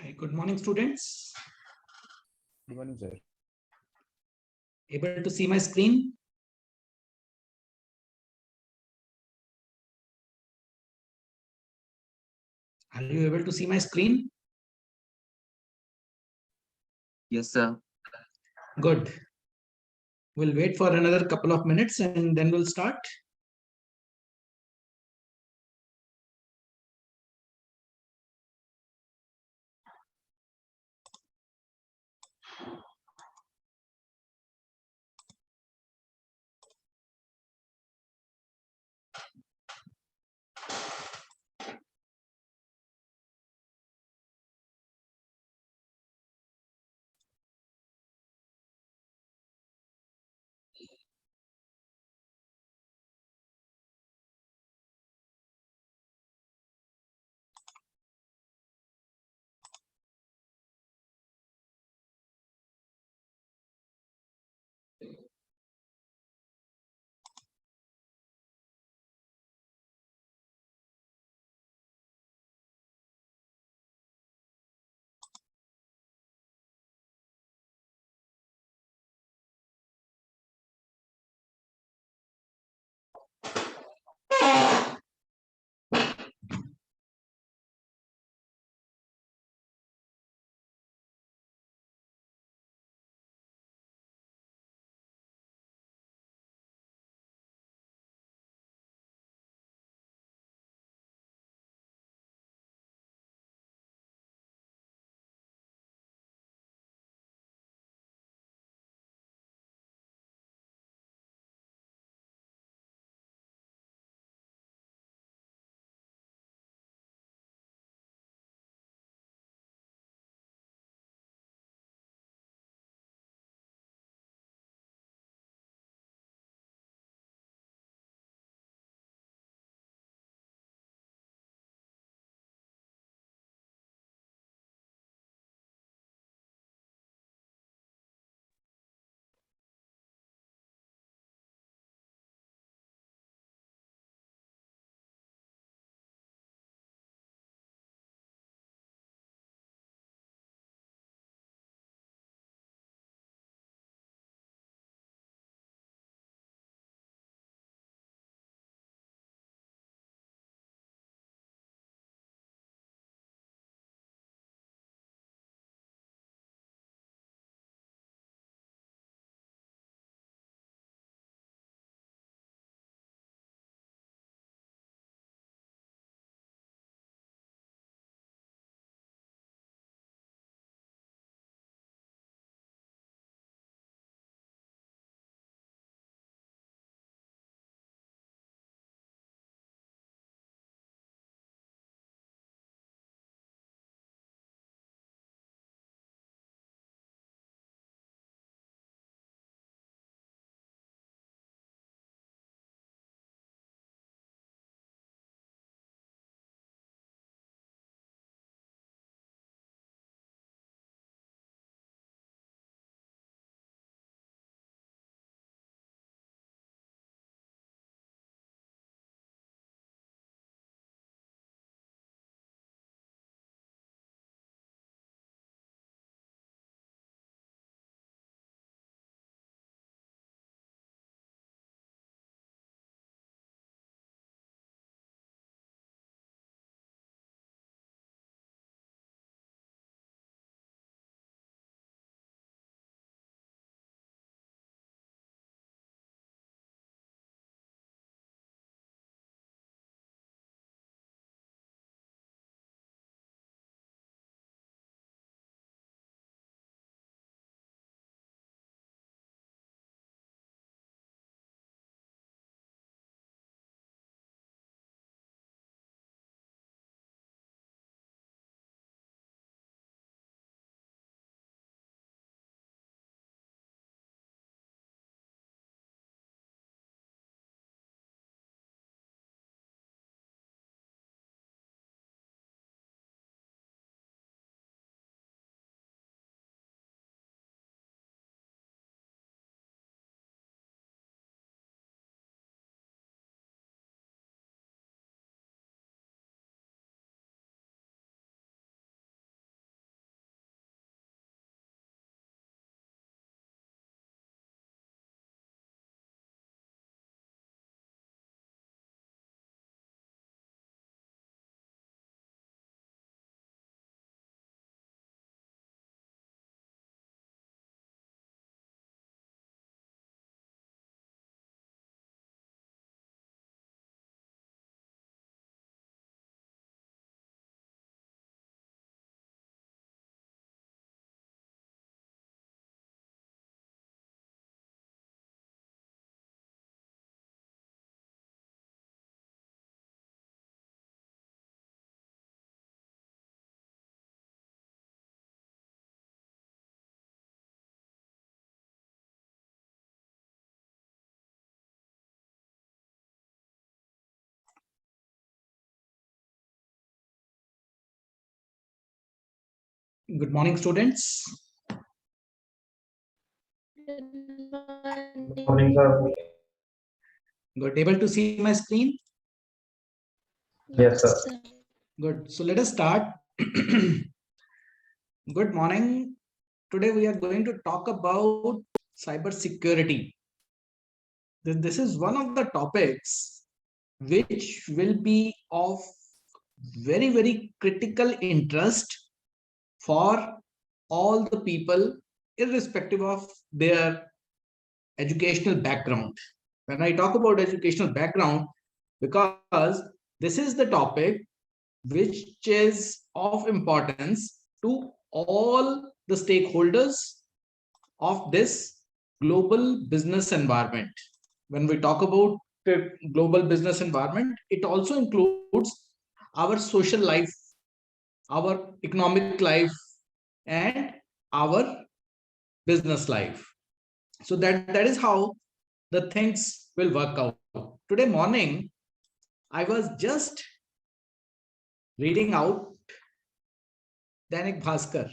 Hi, good morning, students. Good morning, sir. Able to see my screen? Are you able to see my screen? Yes, sir. Good. We'll wait for another couple of minutes and then we'll start. Good morning, students. Morning, sir. Good. Able to see my screen? Yes, sir. Good. So let us start. Good morning. Today we are going to talk about cyber security. This is one of the topics which will be of very, very critical interest for all the people, irrespective of their educational background. When I talk about educational background, because this is the topic which is of importance to all the stakeholders of this global business environment. When we talk about the global business environment, it also includes our social life, our economic life, and our business life. So that is how the things will work out. Today morning, I was just reading out Dainik Bhaskar.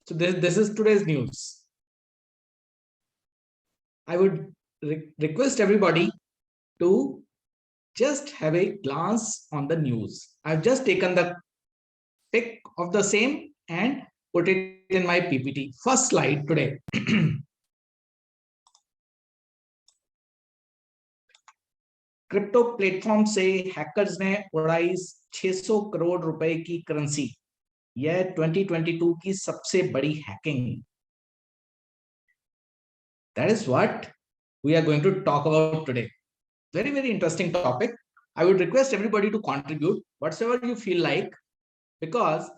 So this is today's news. I would request everybody to just have a glance on the news. I've just taken the pic of the same and put it in my PPT. First slide today. Crypto platform से hackers ने उड़ाई 600 करोड़ रुपए की currency. यह 2022 की सबसे बड़ी hacking. That is what we are going to talk about today. Very, very interesting topic. I would request everybody to contribute whatsoever you feel like, because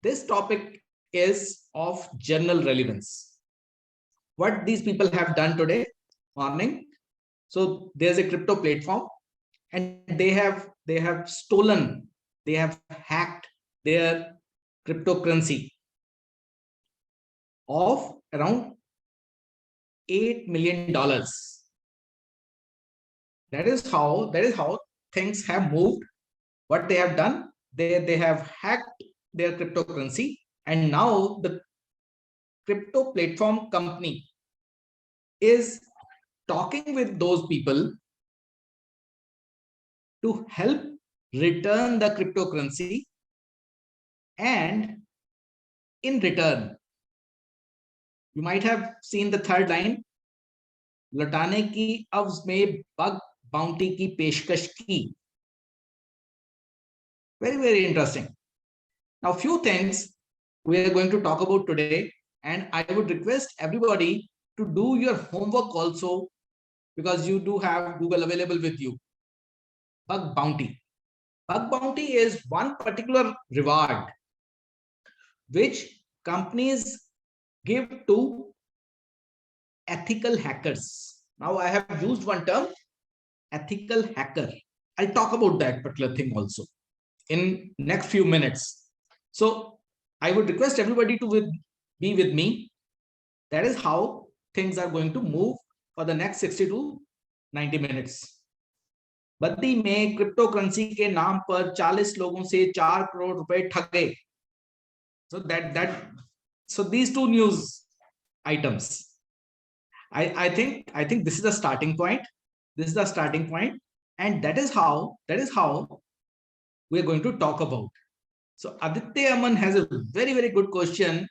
this topic is of general relevance. What these people have done today morning. So there's a crypto platform, and they have stolen, they have hacked their cryptocurrency of around $8 million. That is how things have moved. What they have done, they have hacked their cryptocurrency, and now the crypto platform company is talking with those people to help return the cryptocurrency, and in return, you might have seen the third line, लौटाने की अवज में bug bounty की पेशकश की. Very, very interesting. Now, few things we are going to talk about today, and I would request everybody to do your homework also, because you do have Google available with you. Bug bounty. Bug bounty is one particular reward which companies give to ethical hackers. Now, I have used one term, ethical hacker. I'll talk about that particular thing also in next few minutes. So I would request everybody to be with me. That is how things are going to move for the next 60 to 90 minutes. Baddi में crypto currency के नाम पर 40 लोगों से 4 करोड़ रुपए ठग गए. So these two news items, I think this is the starting point. This is the starting point, and that is how we are going to talk about. So Aditya Aman has a very, very good question.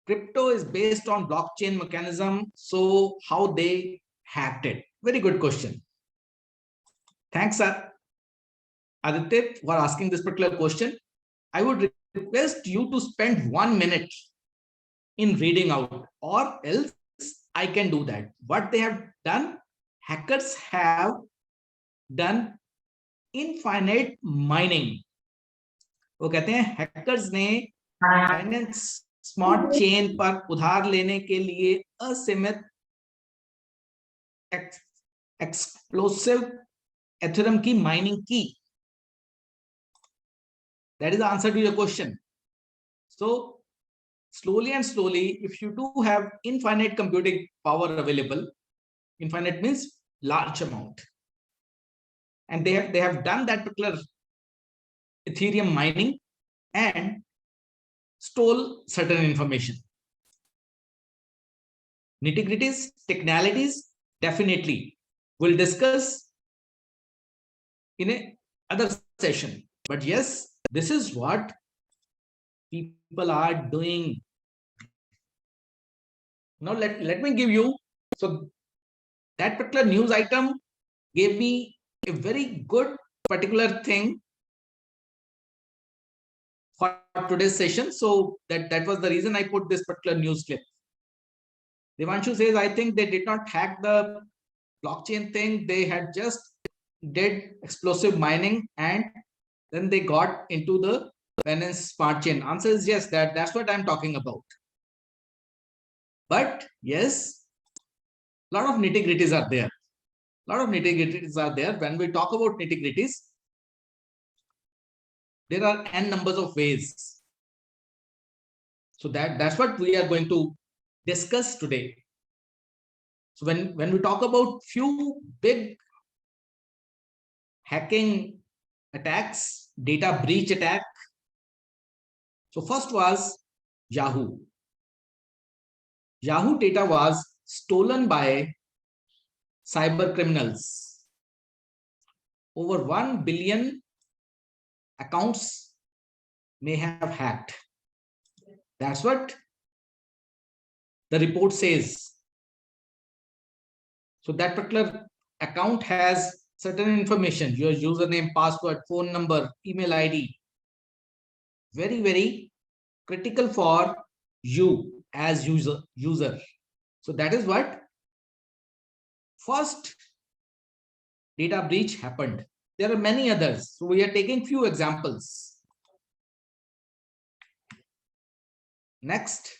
Crypto is based on blockchain mechanism, so how they hacked it? Very good question. Thanks, sir. Aditya, for asking this particular question. I would request you to spend 1 minute in reading out, or else I can do that. What they have done, hackers have done infinite mining. वो कहते हैं hackers ने Binance Smart Chain पर उधार लेने के लिए असीमित explosive Ethereum की mining की. That is the answer to your question. So slowly and slowly, if you do have infinite computing power available, infinite means large amount, and they have done that particular Ethereum mining and stole certain information. Nitty-gritties, technicalities, definitely we'll discuss in a other session. But yes, this is what people are doing. Now let me give you, so that particular news item gave me a very good particular thing for today's session. So that was the reason I put this particular news clip. Devanshu says, I think they did not hack the blockchain thing. They had just did explosive mining and then they got into the Binance Smart Chain. Answer is yes, that's what I'm talking about. But yes, a lot of nitty-gritties are there. A lot of nitty-gritties are there. When we talk about nitty-gritties, there are n numbers of ways. So that's what we are going to discuss today. So when we talk about few big hacking attacks, data breach attack. So first was Yahoo. Yahoo data was stolen by cyber criminals. Over 1 billion accounts may have hacked. That's what the report says. So that particular account has certain information, your username, password, phone number, email ID. Very, very critical for you as user. So that is what first data breach happened. There are many others. So we are taking few examples. Next,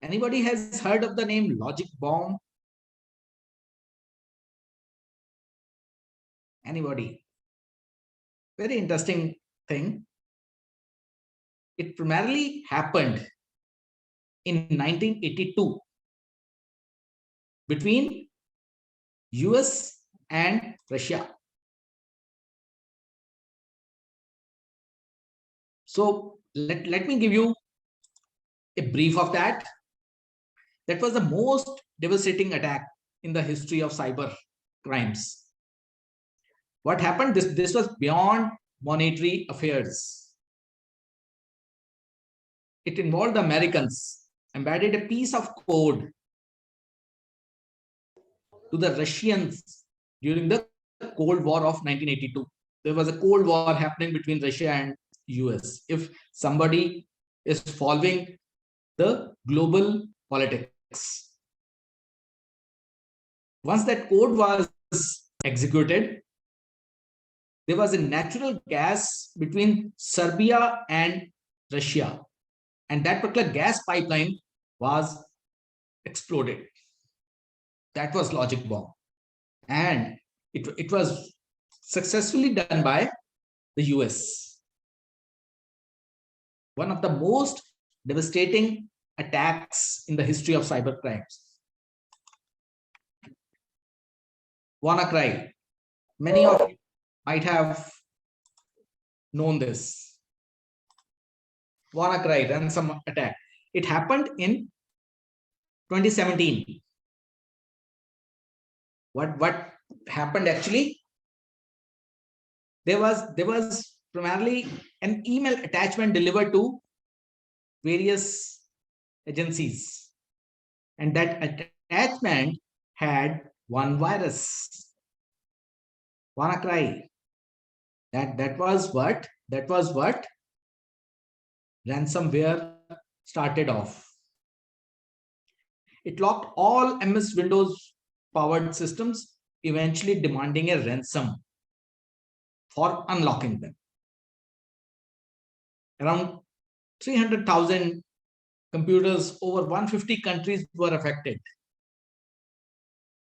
anybody has heard of the name Logic Bomb? Anybody? Very interesting thing. It primarily happened in 1982 between US and Russia. So let me give you a brief of that. That was the most devastating attack in the history of cyber crimes. What happened? This was beyond monetary affairs. It involved the Americans embedded a piece of code to the Russians during the Cold War of 1982. There was a Cold War happening between Russia and US. If somebody is following the global politics. Once that code was executed, there was a natural gas between Serbia and Russia. And that particular gas pipeline was exploded. That was Logic Bomb. And it was successfully done by the US. One of the most devastating attacks in the history of cyber crimes. WannaCry. Many of you might have known this. WannaCry ransom attack. It happened in 2017. What happened actually? There was primarily an email attachment delivered to various agencies, and that attachment had one virus. WannaCry. That was what ransomware started off. It locked all MS Windows powered systems, eventually demanding a ransom for unlocking them. Around 300,000 computers over 150 countries were affected.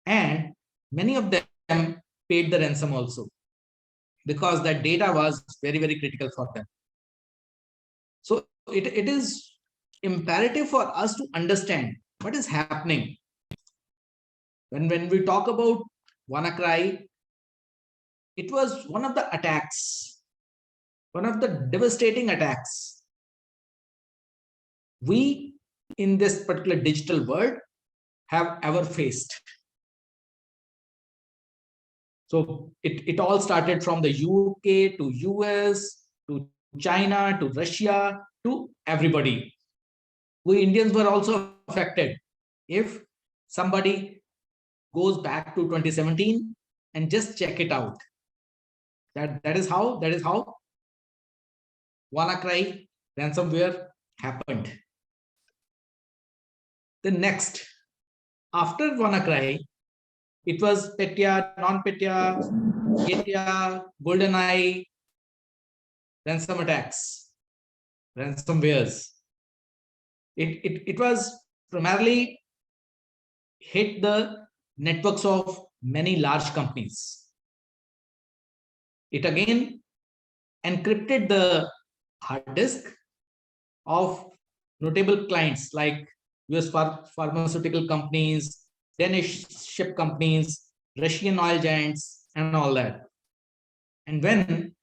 And many of them paid the ransom also, because that data was very, very critical for them. So it is imperative for us to understand what is happening. When we talk about WannaCry, it was one of the attacks one of the devastating attacks we in this particular digital world have ever faced. So it all started from the UK to US to China to Russia to everybody. We Indians were also affected. If somebody goes back to 2017 and just check it out, that is how WannaCry ransomware happened. The next, after WannaCry, it was Petya, non-Petya, Getya, GoldenEye, ransom attacks, ransomwares. It was primarily hit the networks of many large companies. It again encrypted the hard disk of notable clients like US pharmaceutical companies, Danish ship companies, Russian oil giants, and all that. And when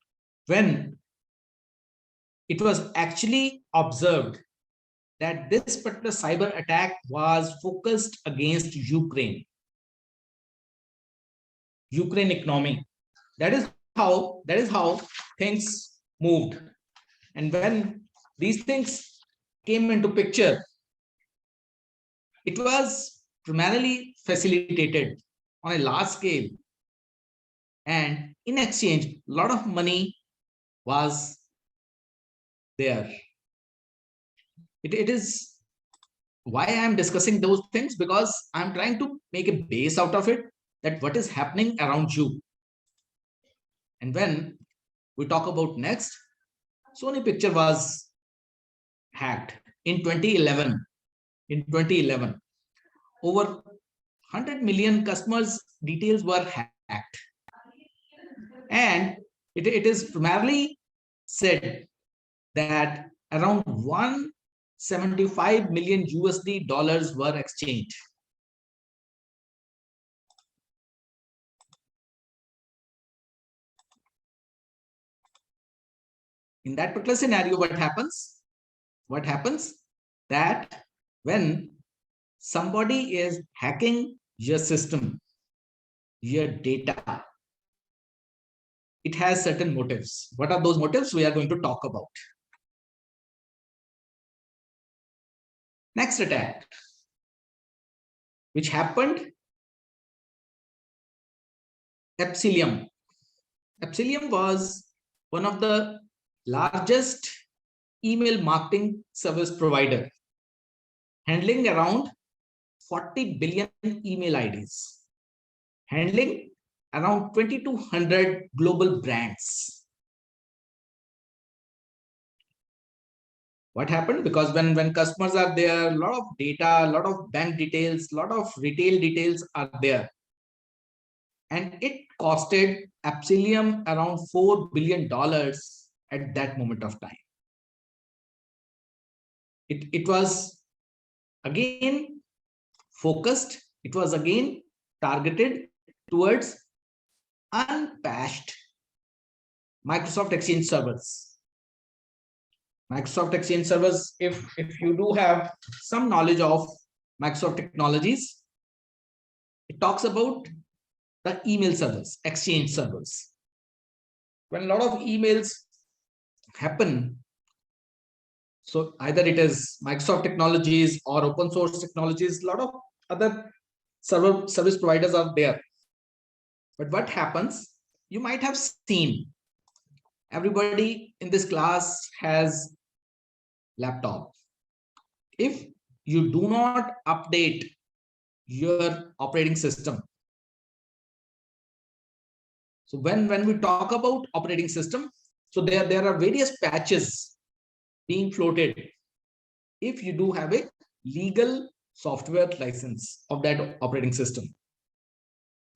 it was actually observed that this particular cyber attack was focused against Ukraine economy, that is how things moved. And when these things came into picture, it was primarily facilitated on a large scale, and in exchange a lot of money was there. It is why I am discussing those things, because I'm trying to make a base out of it, that what is happening around you. And when we talk about next, Sony Picture was hacked in 2011. In 2011, over 100 million customers' details were hacked. And it is primarily said that around 175 million USD dollars were exchanged. In that particular scenario, what happens? What happens that when somebody is hacking your system, your data, it has certain motives. What are those motives? We are going to talk about. Next attack, which happened, Epsilon. Epsilon was one of the largest email marketing service provider, handling around 40 billion email IDs, handling around 2,200 global brands. What happened? Because when customers are there, a lot of data, a lot of bank details, a lot of retail details are there. And it costed Epsilon around $4 billion at that moment of time. It was again focused, it was again targeted towards unpatched Microsoft Exchange servers. Microsoft Exchange servers, if you do have some knowledge of Microsoft technologies, it talks about the email servers, Exchange servers. When a lot of emails happen, so either it is Microsoft technologies or open source technologies, a lot of other service providers are there. But what happens, you might have seen, everybody in this class has laptop. If you do not update your operating system, so when we talk about operating system, so there are various patches being floated. If you do have a legal software license of that operating system,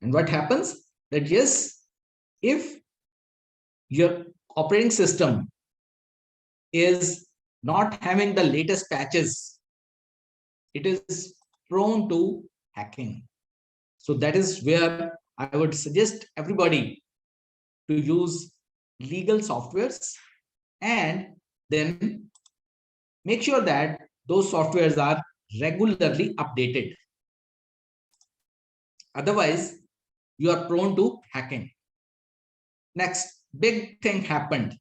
and what happens that yes, if your operating system is not having the latest patches, it is prone to hacking. So that is where I would suggest everybody to use legal softwares and then make sure that those softwares are regularly updated. Otherwise, you are prone to hacking. Next, big thing happened.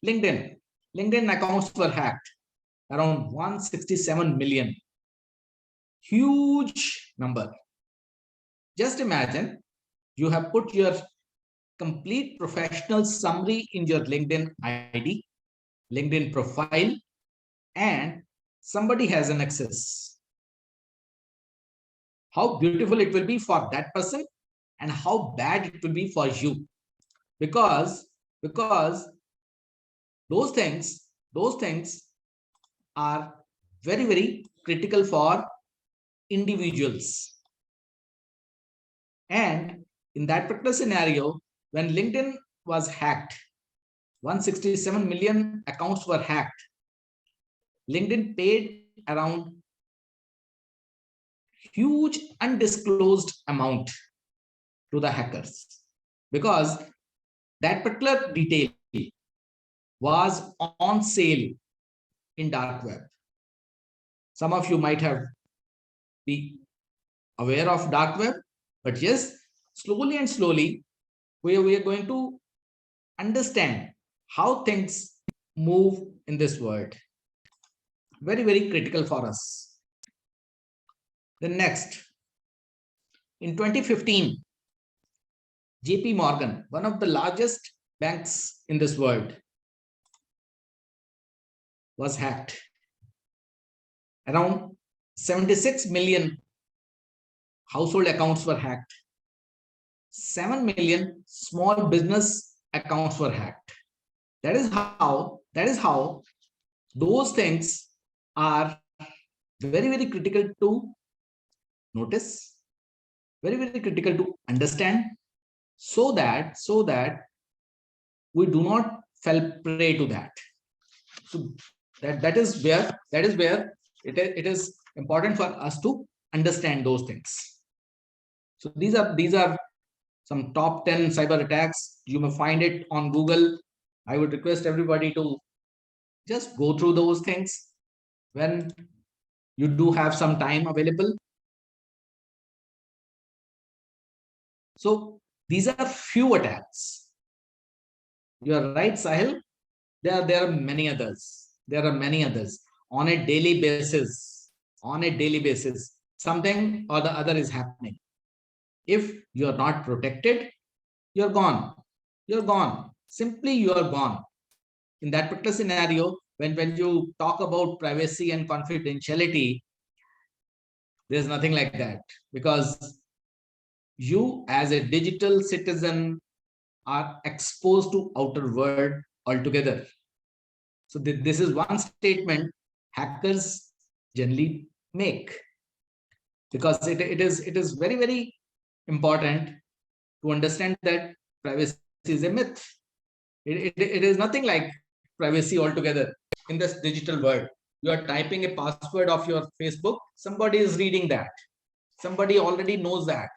LinkedIn. LinkedIn accounts were hacked, around 167 million. Huge number. Just imagine you have put your complete professional summary in your LinkedIn ID, LinkedIn profile, and somebody has an access. How beautiful it will be for that person and how bad it will be for you. Because those things are very, very critical for individuals. And in that particular scenario, when LinkedIn was hacked, 167 million accounts were hacked. LinkedIn paid around huge undisclosed amount to the hackers because that particular detail was on sale in dark web. Some of you might have be aware of dark web, but yes, slowly and slowly, we are going to understand how things move in this world. Very, very critical for us. The next, in 2015, JP Morgan, one of the largest banks in this world, was hacked. Around 76 million household accounts were hacked. 7 million small business accounts were hacked. That is how those things are very, very critical to notice, very, very critical to understand, so that we do not fall prey to that. So that is where it is important for us to understand those things. So these are some top 10 cyber attacks. You may find it on Google. I would request everybody to just go through those things when you do have some time available. So these are few attacks. You are right, Sahil. There are many others. There are many others on a daily basis. On a daily basis, something or the other is happening. If you are not protected, you're gone. You're gone. Simply you are gone. In that particular scenario, when you talk about privacy and confidentiality, there's nothing like that, because you as a digital citizen are exposed to outer world altogether. So this is one statement hackers generally make, because it is very, very important to understand that privacy is a myth. It is nothing like privacy altogether in this digital world. You are typing a password of your Facebook, somebody is reading that. Somebody already knows that.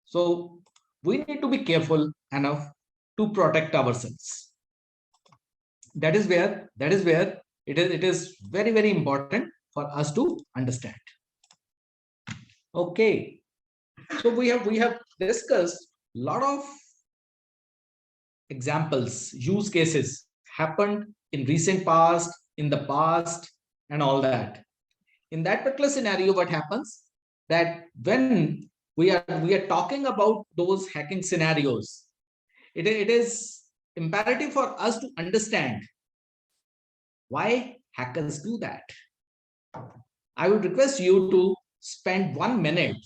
So we need to be careful enough to protect ourselves. That is where it is very, very important for us to understand. Okay, so we have discussed a lot of examples, use cases happened in recent past, in the past, and all that. In that particular scenario, what happens that when we are talking about those hacking scenarios, it is imperative for us to understand why hackers do that. I would request you to spend 1 minute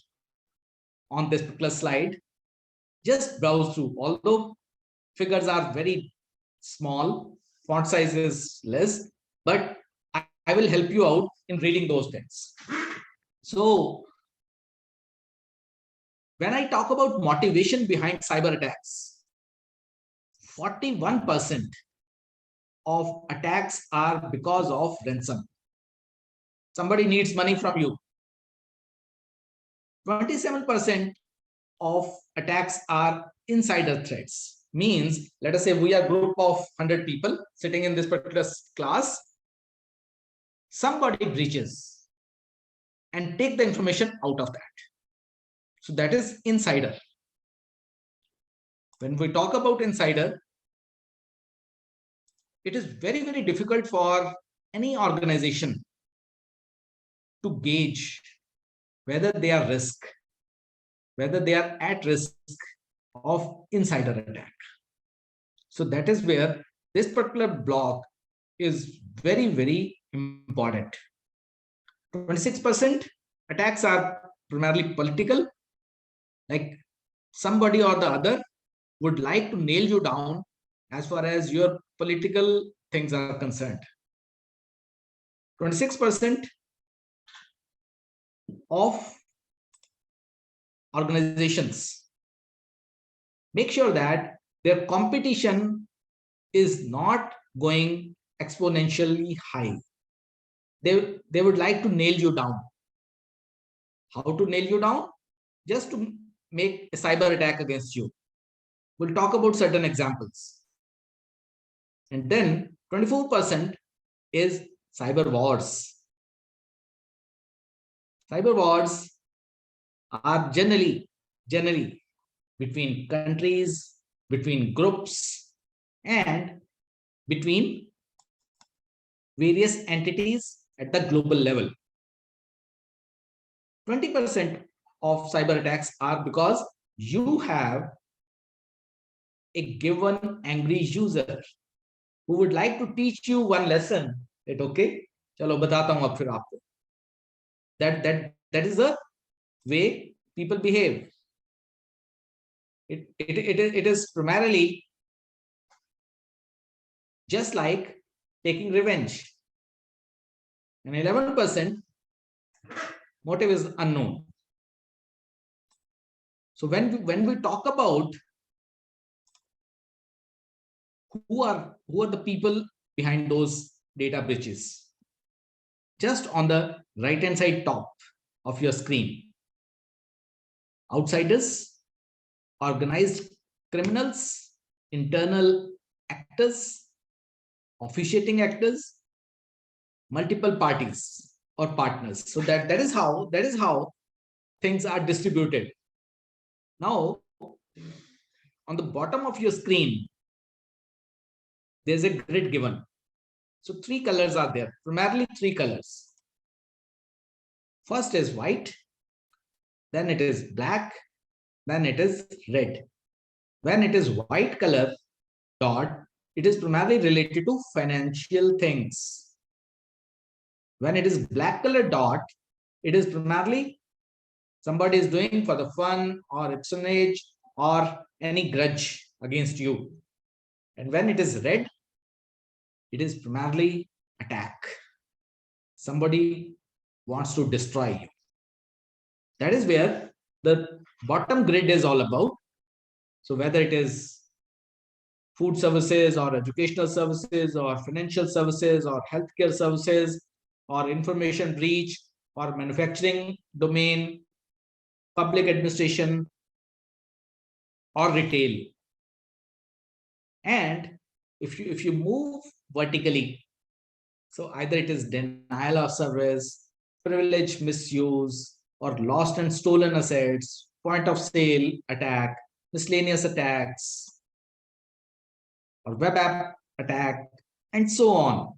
on this particular slide. Just browse through. Although figures are very small, font size is less, but I will help you out in reading those things. So when I talk about motivation behind cyber attacks, 41% of attacks are because of ransom. Somebody needs money from you. 27% of attacks are insider threats. Means, let us say we are a group of 100 people sitting in this particular class. Somebody breaches and take the information out of that. So that is insider. When we talk about insider, it is very, very difficult for any organization to gauge whether they are at risk of insider attack. So that is where this particular block is very, very important. 26% attacks are primarily political, like somebody or the other would like to nail you down as far as your political things are concerned. 26% of organizations make sure that their competition is not going exponentially high. They would like to nail you down. How to nail you down? Just to make a cyber attack against you. We'll talk about certain examples. And then 24% is cyber wars. Cyber wars are generally between countries, between groups, and between various entities at the global level. 20% of cyber attacks are because you have a given angry user who would like to teach you one lesson. That okay, chalo batata hu ab fir aapko. That is the way people behave. It is primarily just like taking revenge. And 11% motive is unknown. So when we talk about who are the people behind those data breaches, just on the right hand side top of your screen, outsiders, organized criminals, internal actors, officiating actors, multiple parties or partners. So that is how things are distributed. Now, on the bottom of your screen, there's a grid given. So 3 colors are there, primarily 3 colors. First is white, then it is black, then it is red. When it is white color dot, it is primarily related to financial things. When it is black color dot, it is primarily somebody is doing for the fun or exchange or any grudge against you. And when it is red, it is primarily attack. Somebody wants to destroy you. That is where the bottom grid is all about. So whether it is food services or educational services or financial services or healthcare services or information breach or manufacturing domain, public administration or retail. And if you move vertically, so either it is denial of service, privilege misuse, or lost and stolen assets, point of sale attack, miscellaneous attacks, or web app attack, and so on.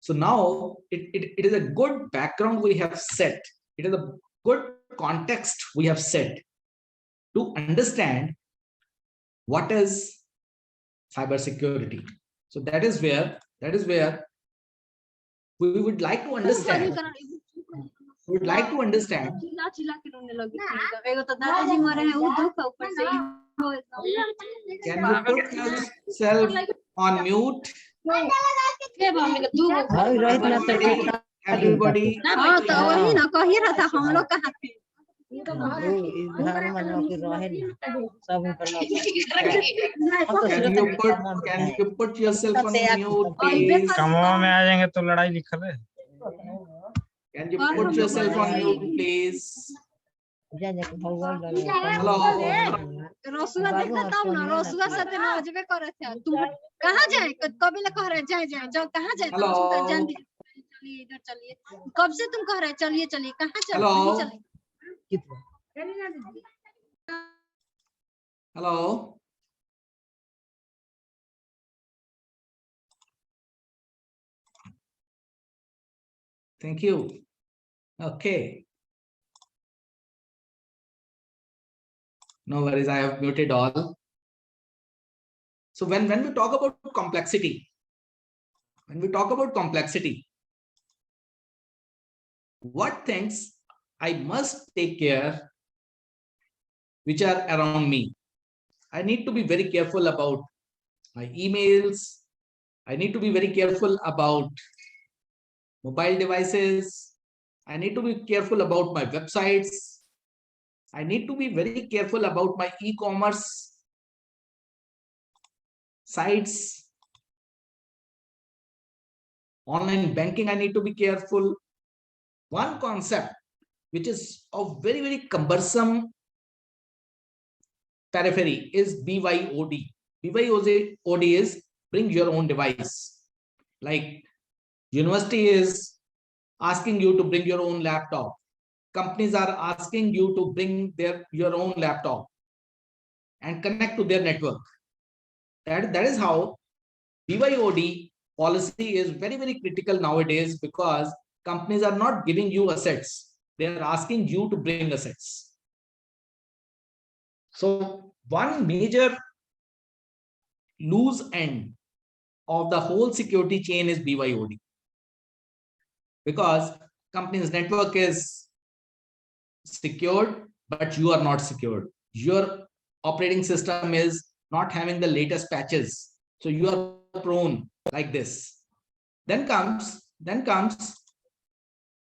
So now it is a good background we have set. It is a good context we have set to understand what is cybersecurity. So that is where we would like to understand. We would like to understand. Can you put yourself on mute? Everybody. Can you put yourself on mute, please? में आ जाएंगे तो लड़ाई लिखल है. Can you put yourself on mute, please? Hello. Rasuwa देखा तब ना रसुआ साथे ना अजबे करे थे तुम कहां जाए कभी ले कह रहे जाए जाए जाओ कहां जाए Hello. जान दीजिए चलिए इधर चलिए कब से तुम कह रहे चलिए चलिए कहां चल Hello. नहीं चले Hello. Thank you. Okay. No worries, I have muted all. So when we talk about complexity, what things I must take care which are around me? I need to be very careful about my emails. I need to be very careful about mobile devices. I need to be careful about my websites. I need to be very careful about my e-commerce sites. Online banking, I need to be careful. One concept which is of very, very cumbersome periphery is BYOD. BYOD is bring your own device. Like university is asking you to bring your own laptop. Companies are asking you to bring your own laptop and connect to their network. That is how BYOD policy is very, very critical nowadays because companies are not giving you assets. They are asking you to bring assets. So one major loose end of the whole security chain is BYOD. Because company's network is secured, but you are not secured. Your operating system is not having the latest patches. So you are prone like this. Then comes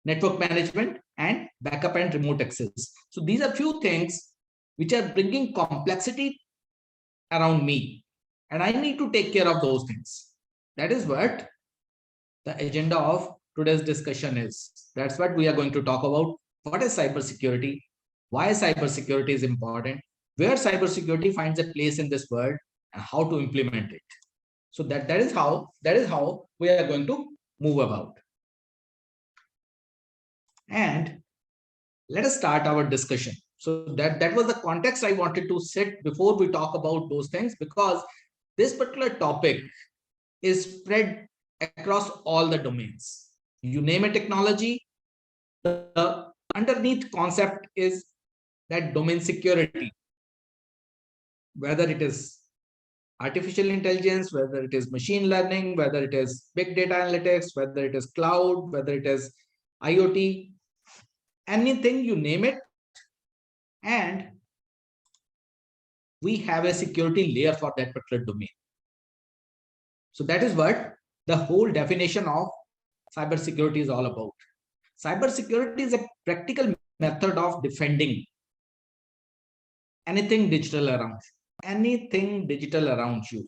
network management and backup and remote access. So these are few things which are bringing complexity around me. And I need to take care of those things. That is what the agenda of today's discussion is. That's what we are going to talk about. What is cybersecurity? Why cybersecurity is important? Where cybersecurity finds a place in this world and how to implement it. So that is how we are going to move about. And let us start our discussion. So that was the context I wanted to set before we talk about those things, because this particular topic is spread across all the domains. You name a technology, the underneath concept is that domain security, whether it is artificial intelligence, whether it is machine learning, whether it is big data analytics, whether it is cloud, whether it is IoT, anything you name it, and we have a security layer for that particular domain. So that is what the whole definition of cybersecurity is all about. Cybersecurity is a practical method of defending anything digital around you,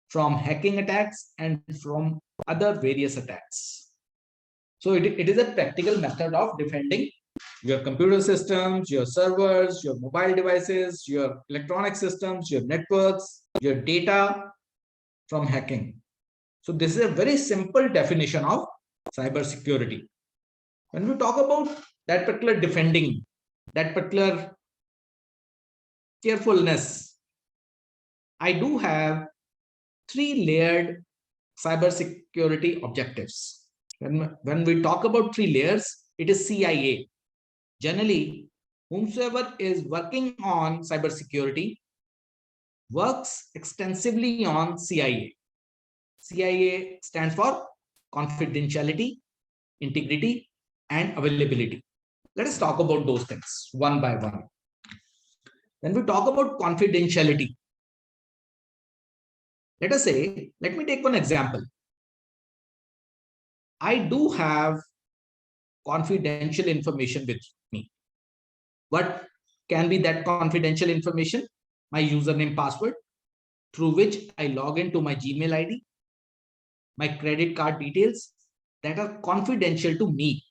from hacking attacks and from other various attacks. So it is a practical method of defending your computer systems, your servers, your mobile devices, your electronic systems, your networks, your data from hacking. So this is a very simple definition of cybersecurity. When we talk about that particular defending, that particular carefulness, I do have 3 layered cybersecurity objectives. When we talk about 3 layers, it is CIA. Generally, whomsoever is working on cybersecurity works extensively on CIA. CIA stands for confidentiality, integrity, and availability. Let us talk about those things one by one. When we talk about confidentiality, let me take one example. I do have confidential information with me. What can be that confidential information? My username, password, through which I log into my Gmail ID, my credit card details that are confidential to me.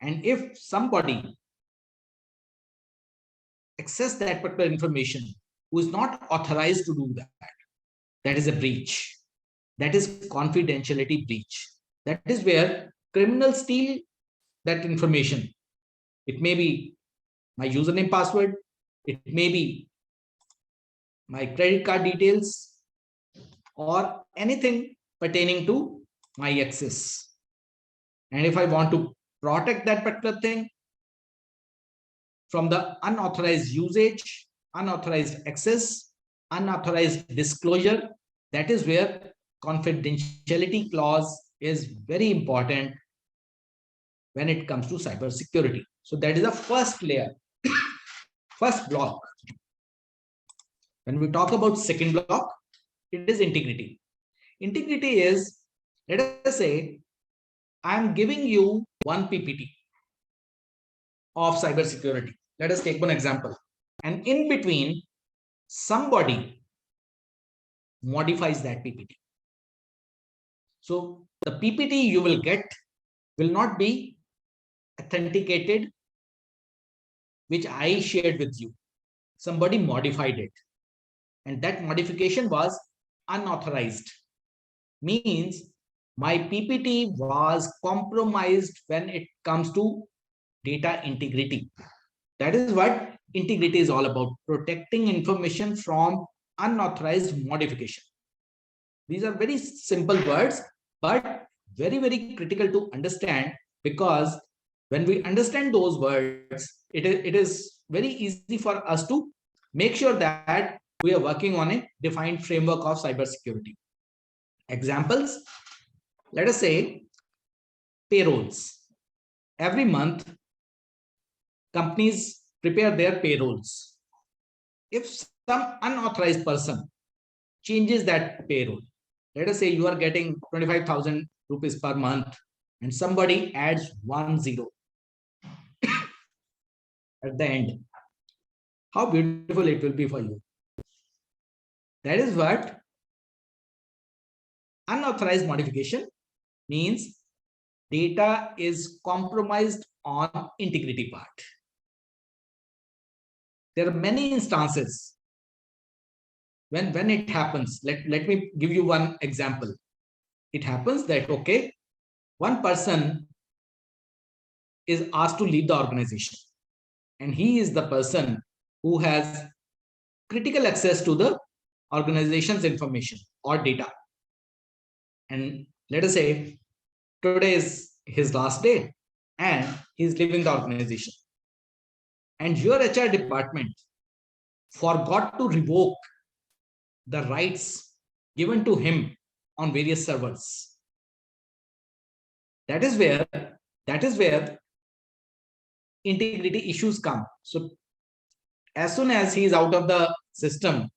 And if somebody access that particular information, who is not authorized to do that, that is a breach. That is confidentiality breach. That is where criminals steal that information. It may be my username password, it may be my credit card details, or anything pertaining to my access. And if I want to protect that particular thing from the unauthorized usage, unauthorized access, unauthorized disclosure, that is where confidentiality clause is very important when it comes to cyber security. So that is the first layer, first block. When we talk about second block, it is integrity. Integrity is, let us say, I'm giving you one PPT of cybersecurity. Let us take one example. And in between, somebody modifies that PPT. So the PPT you will get will not be authenticated, which I shared with you. Somebody modified it. And that modification was unauthorized. Means my PPT was compromised when it comes to data integrity. That is what integrity is all about, protecting information from unauthorized modification. These are very simple words, but very, very critical to understand, because when we understand those words, it is very easy for us to make sure that we are working on a defined framework of cybersecurity. Examples, let us say payrolls. Every month, companies prepare their payrolls. If some unauthorized person changes that payroll, let us say you are getting 25,000 rupees per month and somebody adds 10 at the end, how beautiful it will be for you. That is what unauthorized modification means. Data is compromised on integrity part. There are many instances when it happens. Let me give you one example. It happens that, okay, one person is asked to leave the organization, and he is the person who has critical access to the organization's information or data. And let us say today is his last day and he's leaving the organization, and your HR department forgot to revoke the rights given to him on various servers. That is where integrity issues come. So as soon as he is out of the system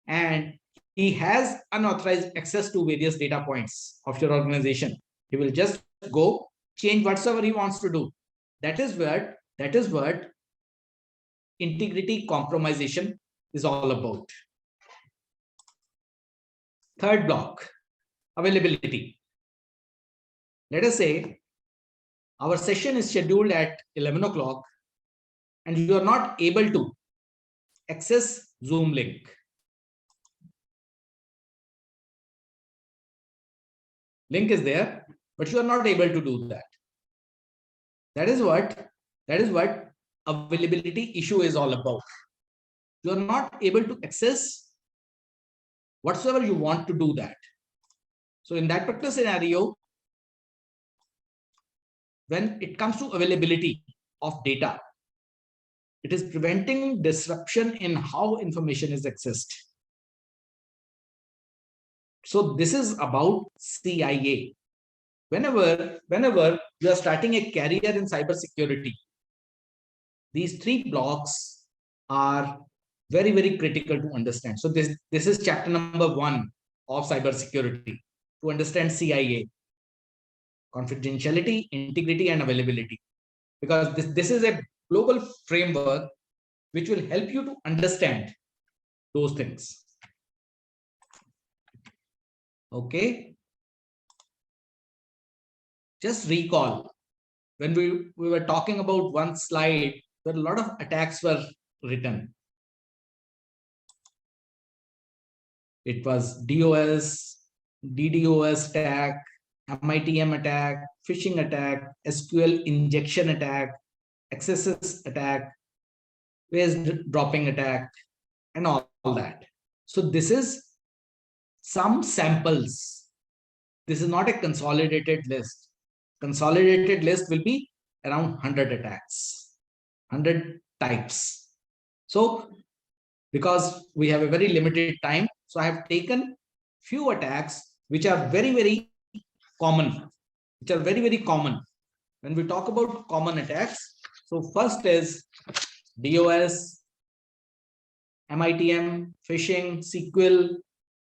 and he has unauthorized access to various data points of your organization, he will just go change whatsoever he wants to do. That is what integrity compromisation is all about. Third block, availability. Let us say our session is scheduled at 11 o'clock and you are not able to access Zoom link. Link is there, but you are not able to do that. That is what availability issue is all about. You are not able to access whatsoever you want to do that. So in that particular scenario, when it comes to availability of data, it is preventing disruption in how information is accessed. So this is about CIA. Whenever you are starting a career in cybersecurity, these three blocks are very, very critical to understand. So this is chapter number 1 of cybersecurity, to understand CIA: confidentiality, integrity, and availability. Because this is a global framework which will help you to understand those things. Okay. Just recall when we were talking about one slide, where a lot of attacks were written. It was DOS, DDoS attack, MITM attack, phishing attack, SQL injection attack, XSS attack, waste dropping attack, and all that. So this is some samples. This is not a consolidated list. Consolidated list will be around 100 attacks, 100 types. So because we have a very limited time, so I have taken few attacks which are very, very common, when we talk about common attacks. So first is DOS, MITM, phishing, SQL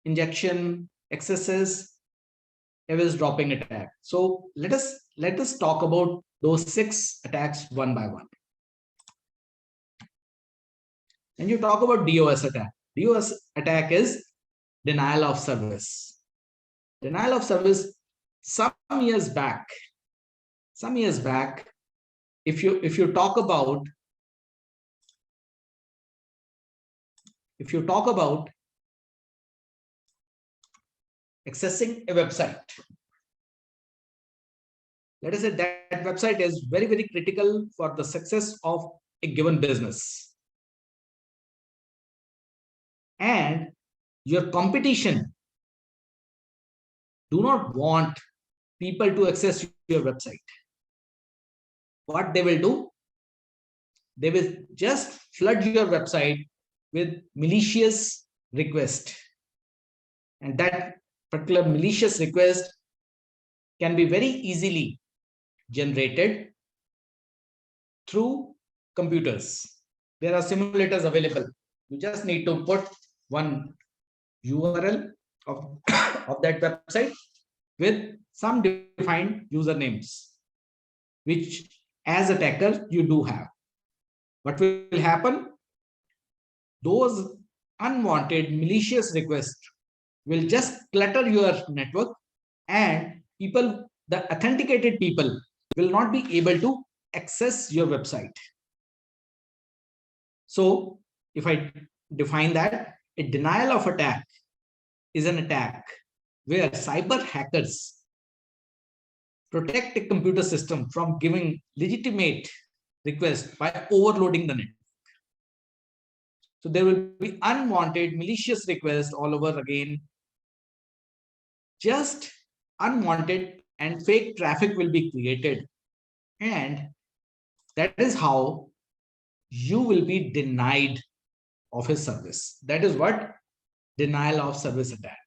injection, XSS, was dropping attack. So let us talk about those 6 attacks one by one. And you talk about DOS attack. DOS attack is denial of service. Denial of service. Some years back, if you talk about accessing a website, let us say that website is very, very critical for the success of a given business, and your competition do not want people to access your website. What they will do, they will just flood your website with malicious request, and that particular malicious request can be very easily generated through computers. There are simulators available. You just need to put one URL of that website with some defined usernames, which as attacker you do have. What will happen? Those unwanted malicious requests will just clutter your network, and people, the authenticated people, will not be able to access your website. So if I define that, a denial of attack is an attack where cyber hackers protect a computer system from giving legitimate requests by overloading the network. So there will be unwanted malicious requests all over again. Just unwanted and fake traffic will be created, and that is how you will be denied of a service. That is what denial of service attack.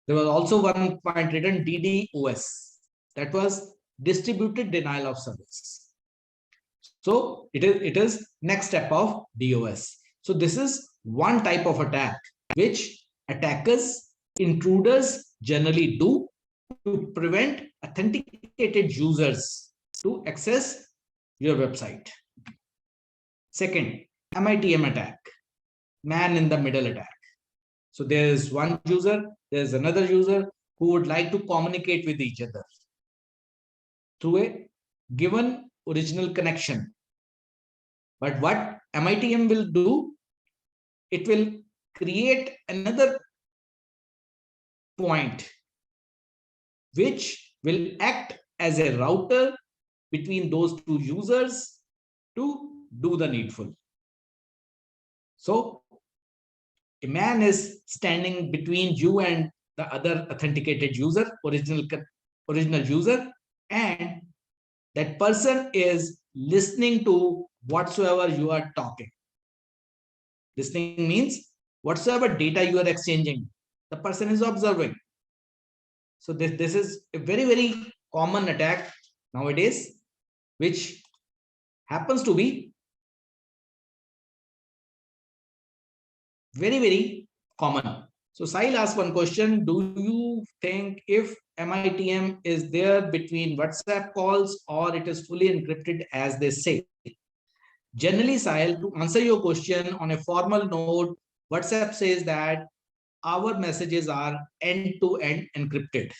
There was also one point written DDoS, that was distributed denial of service. So it is next step of DOS. So this is one type of attack which attackers, intruders generally do to prevent authenticated users to access your website. Second, MITM attack, man in the middle attack. So there is one user, there is another user who would like to communicate with each other through a given original connection. But what MITM will do, it will create another point which will act as a router between those two users to do the needful. So a man is standing between you and the other authenticated user, original user, and that person is listening to whatsoever you are talking. Listening means whatsoever data you are exchanging, the person is observing. So this is a very, very common attack nowadays, which happens to be very, very common. So Sahil asked one question: do you think if MITM is there between WhatsApp calls, or it is fully encrypted as they say? Generally, Sahil, to answer your question on a formal note, WhatsApp says that our messages are end-to-end encrypted.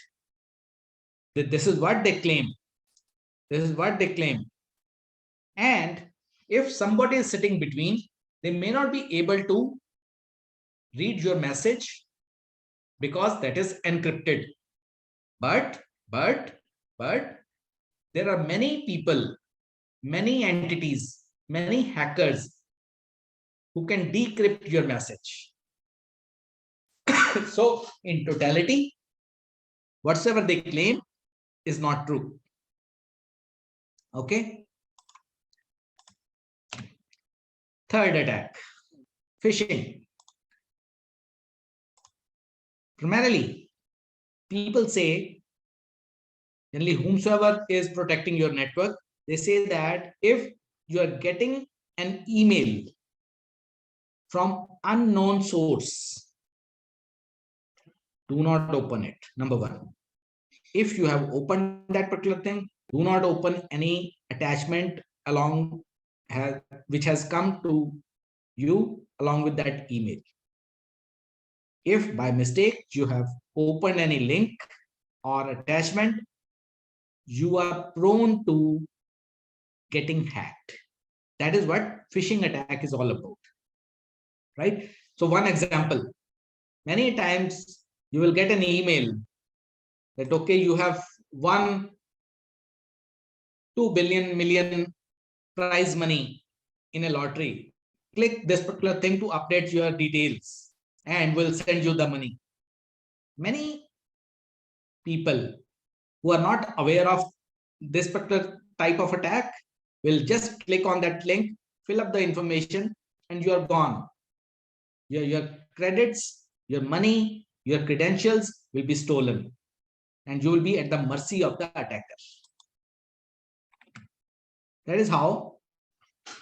This is what they claim. And if somebody is sitting between, they may not be able to read your message because that is encrypted. But there are many people, many entities, many hackers who can decrypt your message. So in totality, whatsoever they claim is not true. Okay. Third attack, phishing. Primarily, people say, generally whomsoever is protecting your network, they say that if you are getting an email from unknown source, do not open it. Number one. If you have opened that particular thing, do not open any attachment along which has come to you along with that email. If by mistake you have opened any link or attachment, you are prone to getting hacked. That is what phishing attack is all about, right? So one example, many times you will get an email that, okay, you have won 2 billion million prize money in a lottery. Click this particular thing to update your details and we'll send you the money. Many people who are not aware of this particular type of attack will just click on that link, fill up the information, and you are gone. Your credits, your money, your credentials will be stolen, and you will be at the mercy of the attacker. That is how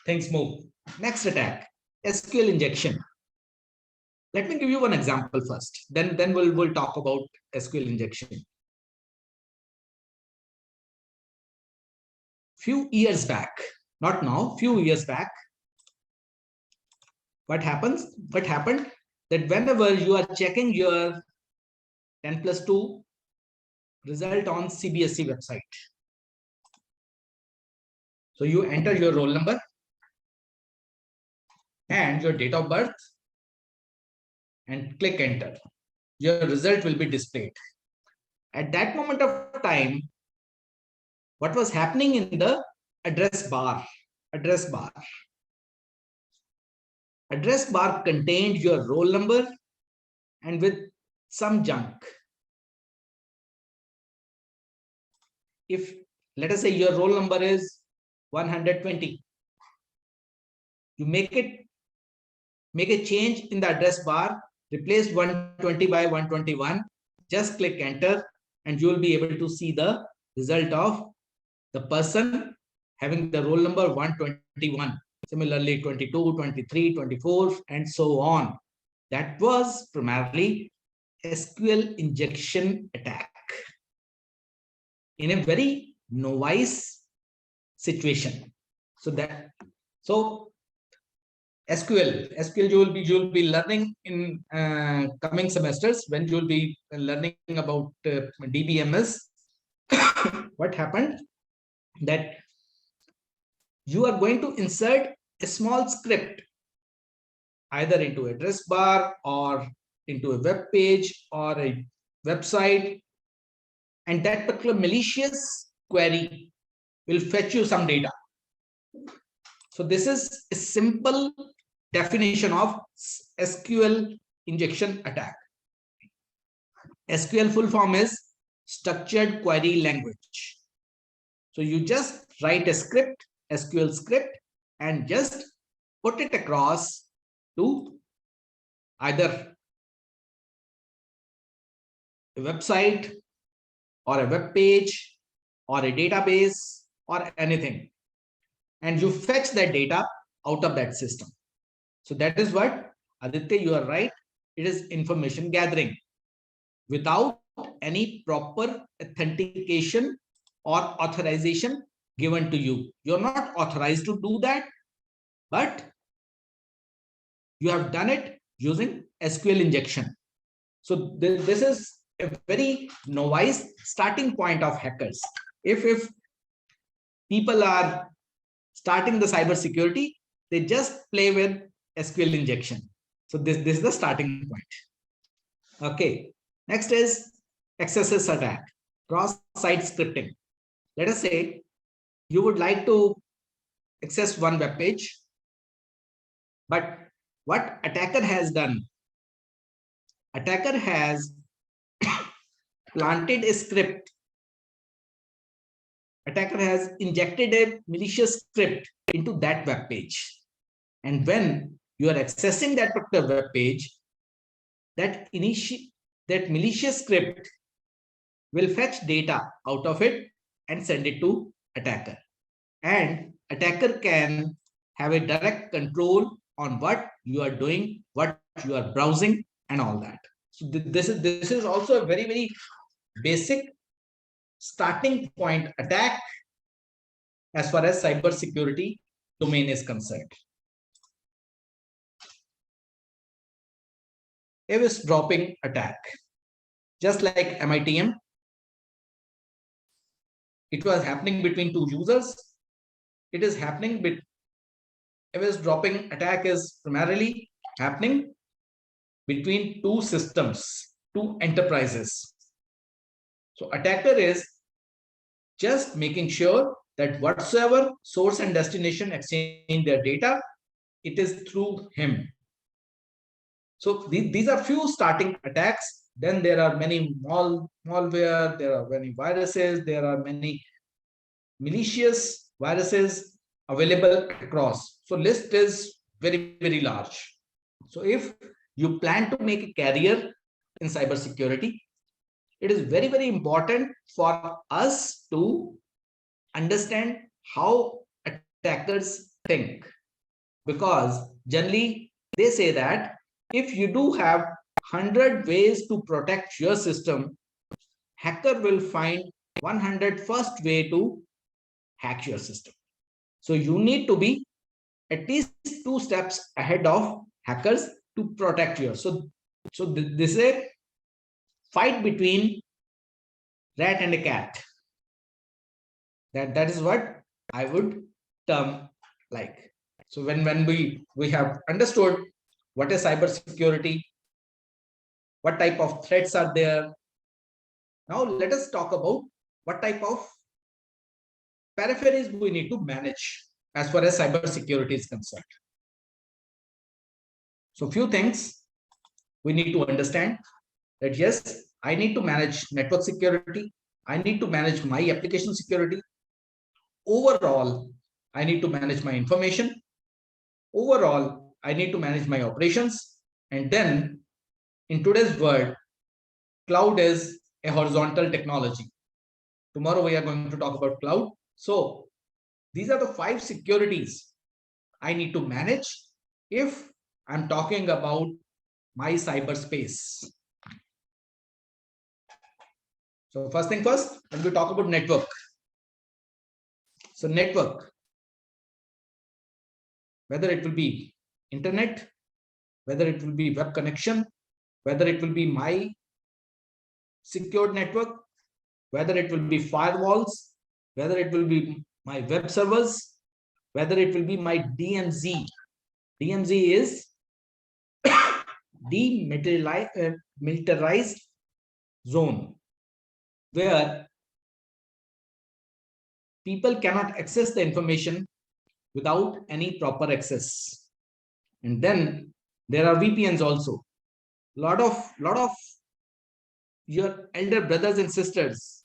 things move. Next attack, SQL injection. Let me give you one example first. Then we'll talk about SQL injection. Few years back, not now, few years back, what happened that whenever you are checking your 10+2 result on CBSE website, so you enter your roll number and your date of birth and click enter. Your result will be displayed. At that moment of time, what was happening in the address bar? Address bar contained your roll number and with some junk. If let us say your roll number is 120, you make a change in the address bar, replace 120 by 121, just click enter, and you will be able to see the result of the person having the roll number 121. Similarly, 22, 23, 24, and so on. That was primarily SQL injection attack in a very novice situation. So SQL you will be learning in coming semesters when you will be learning about DBMS. What happened that you are going to insert a small script either into address bar or into a web page or a website, and that particular malicious query will fetch you some data. So this is a simple definition of SQL injection attack. SQL full form is structured query language. So you just write a script, SQL script, and just put it across to either a website or a web page or a database or anything, and you fetch that data out of that system. So that is what, Aditya, you are right, it is information gathering without any proper authentication or authorization given to you. You're not authorized to do that, but you have done it using SQL injection. So this is a very novice starting point of hackers. If people are starting the cyber security, they just play with SQL injection. So this is the starting point. Okay. Next is XSS attack, cross-site scripting. Let us say you would like to access one web page, but what attacker has done? Attacker has planted a script. Attacker has injected a malicious script into that web page. And when you are accessing that particular web page, that malicious script will fetch data out of it and send it to attacker. And attacker can have a direct control on what you are doing, what you are browsing, and all that. So this is also a very basic starting point attack as far as cyber security domain is concerned. Eavesdropping attack, just like MITM, it was happening between two users. It is happening with eavesdropping attack is primarily happening between two systems, two enterprises. So attacker is just making sure that whatsoever source and destination exchange their data, it is through him. So these are few starting attacks. Then there are many malware, there are many viruses, there are many malicious viruses available across. So list is very large. So if you plan to make a career in cybersecurity, it is very important for us to understand how attackers think, because generally they say that if you do have 100 ways to protect your system, hacker will find 101st way to hack your system. So you need to be at least 2 steps ahead of hackers to protect yours. So this is a fight between rat and a cat. That is what I would term like. So when we have understood what is cybersecurity, what type of threats are there, now let us talk about what type of peripheries we need to manage as far as cybersecurity is concerned. So few things we need to understand that yes, I need to manage network security. I need to manage my application security. Overall, I need to manage my information. Overall, I need to manage my operations. And then in today's world, cloud is a horizontal technology. Tomorrow we are going to talk about cloud. So these are the 5 securities I need to manage if I'm talking about my cyberspace. So first thing first, when we talk about network. So network, whether it will be internet, whether it will be web connection, whether it will be my secured network, whether it will be firewalls, whether it will be my web servers, whether it will be my DMZ. DMZ is demilitarized zone, where people cannot access the information without any proper access. And then there are VPNs also. Lot of your elder brothers and sisters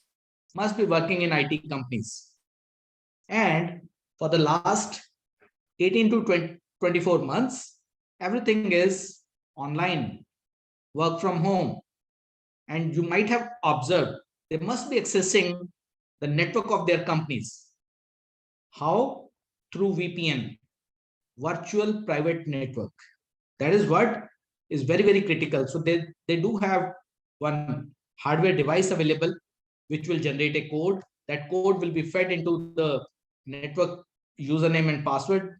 must be working in IT companies. And for the last 18 to 24 months, everything is online, work from home. And you might have observed they must be accessing the network of their companies. How? Through VPN, virtual private network. That is what is very critical. So they do have one hardware device available which will generate a code. That code will be fed into the network username and password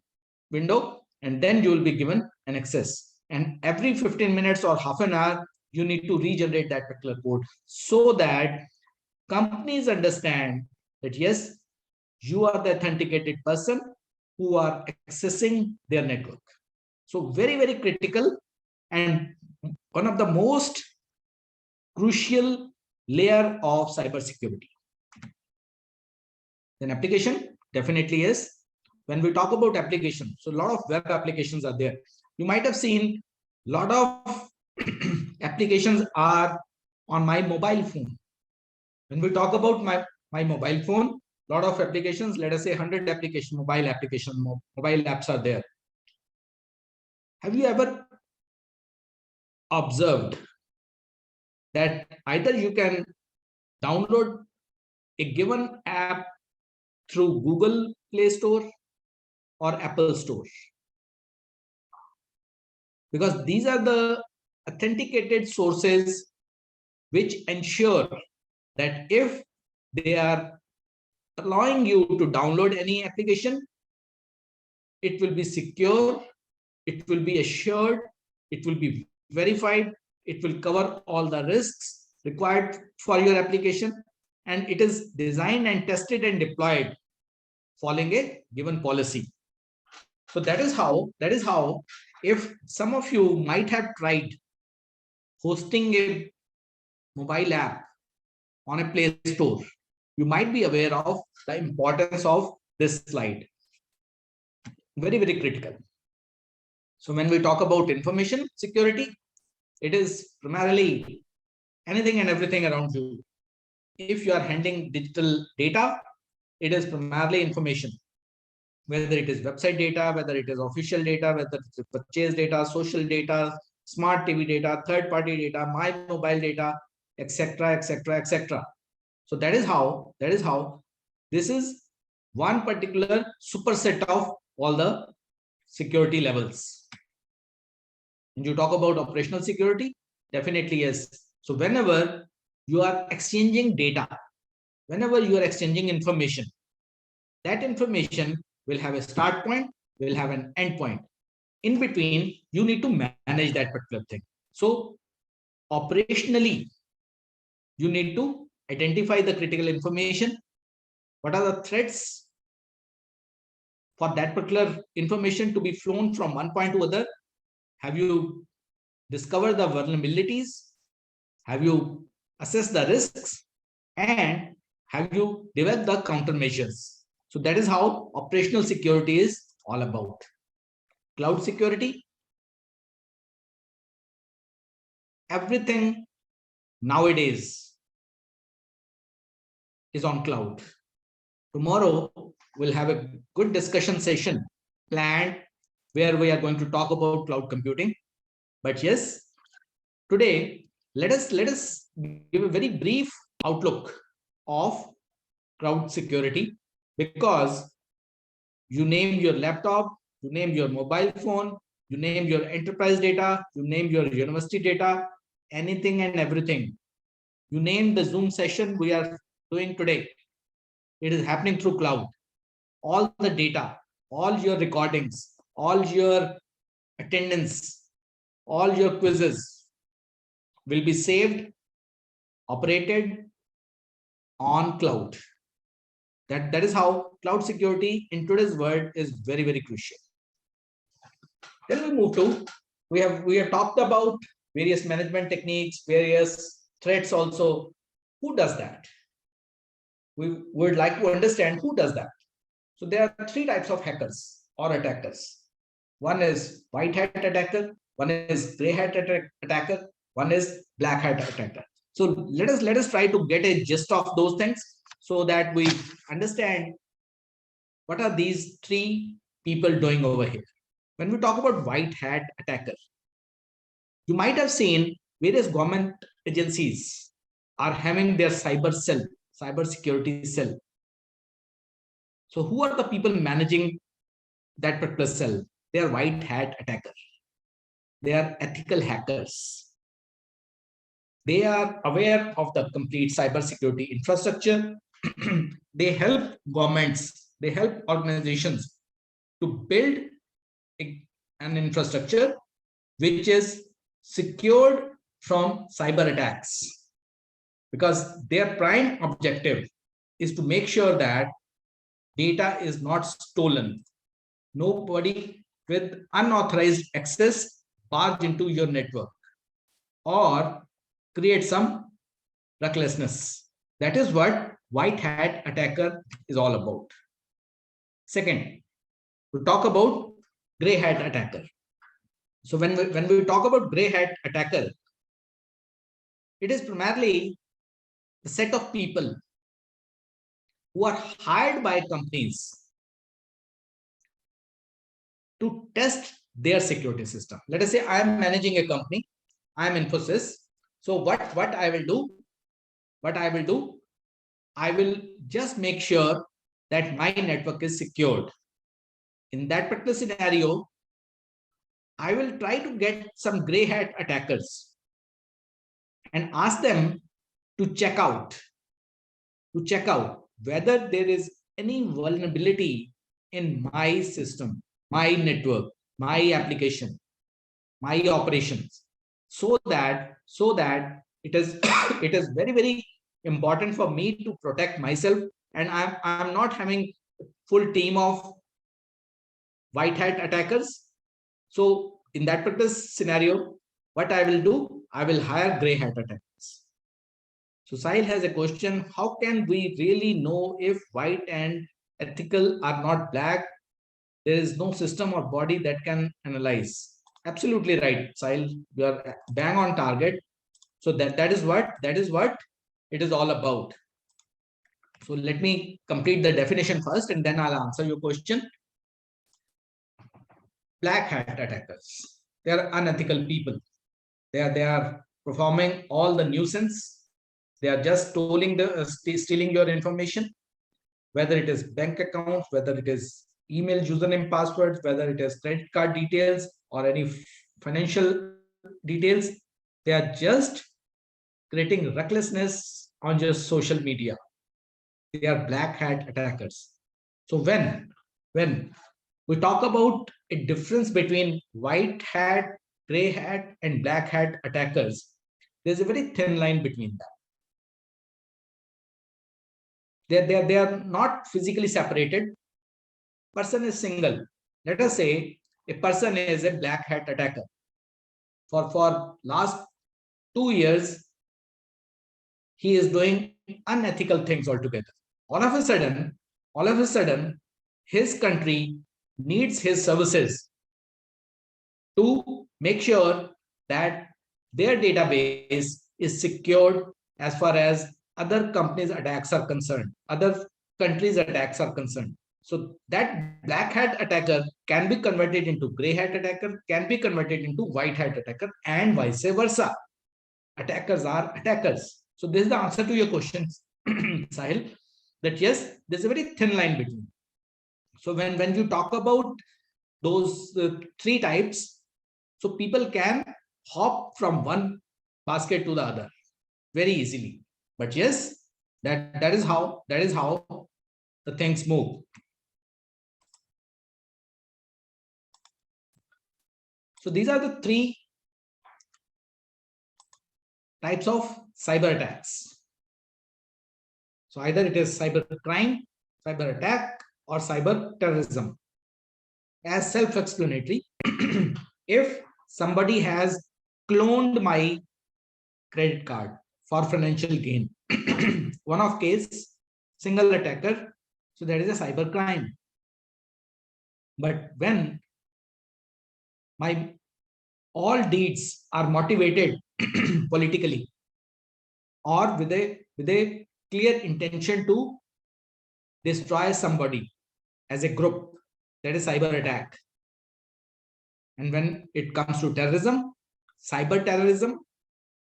window, and then you will be given an access. And every 15 minutes or half an hour, you need to regenerate that particular code so that companies understand that yes, you are the authenticated person who are accessing their network. So very, very critical and one of the most crucial layer of cybersecurity. Then application definitely is. When we talk about application, so a lot of web applications are there. You might have seen a lot of applications are on my mobile phone. When we talk about my mobile phone, a lot of applications, let us say 100 mobile apps are there. Have you ever observed that either you can download a given app through Google Play Store or Apple Store? Because these are the authenticated sources which ensure that if they are allowing you to download any application, it will be secure, it will be assured, it will be verified, it will cover all the risks required for your application, and it is designed and tested and deployed following a given policy. So that is how if some of you might have tried hosting a mobile app on a Play Store, you might be aware of the importance of this slide. Very, very critical. So when we talk about information security, it is primarily anything and everything around you. If you are handling digital data, it is primarily information, whether it is website data, whether it is official data, whether it's purchase data, social data, smart TV data, third-party data, my mobile data, etc., etc., etc. So that is how this is one particular superset of all the security levels. When you talk about operational security, definitely yes. So whenever you are exchanging data, whenever you are exchanging information, that information will have a start point, will have an end point. In between, you need to manage that particular thing. So operationally, you need to identify the critical information. What are the threats for that particular information to be flown from one point to other? Have you discovered the vulnerabilities? Have you assessed the risks? And have you developed the countermeasures? So that is how operational security is all about. Cloud security. Everything nowadays is on cloud. Tomorrow, we'll have a good discussion session planned where we are going to talk about cloud computing. But yes, today, let us give a very brief outlook of cloud security, because you name your laptop, you name your mobile phone, you name your enterprise data, you name your university data, anything and everything. You name the Zoom session we are doing today. It is happening through cloud. All the data, all your recordings, all your attendance, all your quizzes will be saved, operated on cloud. That is how cloud security in today's world is very, very crucial. Then we move to, we have talked about various management techniques, various threats also. Who does that? We would like to understand who does that. So there are three types of hackers or attackers. One is white hat attacker, one is gray hat attacker, one is black hat attacker. So let us try to get a gist of those things so that we understand what are these three people doing over here. When we talk about white hat attacker, you might have seen various government agencies are having their cyber security cell. So who are the people managing that particular cell? They are white hat attacker. They are ethical hackers. They are aware of the complete cybersecurity infrastructure. They help governments, they help organizations to build an infrastructure which is secured from cyber attacks, because their prime objective is to make sure that data is not stolen, nobody with unauthorized access barge into your network or create some recklessness. That is what white hat attacker is all about. Second, we talk about gray hat attacker. So when we talk about gray hat attacker, it is primarily a set of people who are hired by companies to test their security system. Let us say I am managing a company, I am Infosys. So what I will do, I will just make sure that my network is secured. In that particular scenario, I will try to get some gray hat attackers and ask them to check out whether there is any vulnerability in my system, my network, my application, my operations, so that it is it is very important for me to protect myself, and I'm not having full team of white hat attackers. So in that particular scenario, what I will do, I will hire gray hat attackers. So Sahil has a question: how can we really know if white and ethical are not black? There is no system or body that can analyze. Absolutely right, Sahil. You are bang on target. So that is what it is all about. So let me complete the definition first, and then I'll answer your question. Black hat attackers. They are unethical people. They are performing all the nuisance. They are just stealing your information, whether it is bank accounts, whether it is email username passwords, whether it is credit card details or any financial details. They are just creating recklessness on your social media. They are black hat attackers. So when we talk about a difference between white hat, gray hat, and black hat attackers, there's a very thin line between them. They are not physically separated. Person is single. Let us say a person is a black hat attacker. For last 2 years, he is doing unethical things altogether. All of a sudden, his country needs his services to make sure that their database is secured as far as other companies' attacks are concerned, other countries' attacks are concerned. So that black hat attacker can be converted into gray hat attacker, can be converted into white hat attacker, and vice versa. Attackers are attackers. So this is the answer to your question, Sahil, that yes, there's a very thin line between. So when you talk about those 3 types, so people can hop from one basket to the other very easily. But yes, that is how the things move. So these are the 3 types of cyber attacks. So either it is cyber crime, cyber attack, or cyber terrorism. As self-explanatory, if somebody has cloned my credit card for financial gain, one of case, single attacker, so that is a cyber crime. But when my all deeds are motivated politically or with a clear intention to destroy somebody as a group, that is cyber attack. And when it comes to terrorism, cyber terrorism,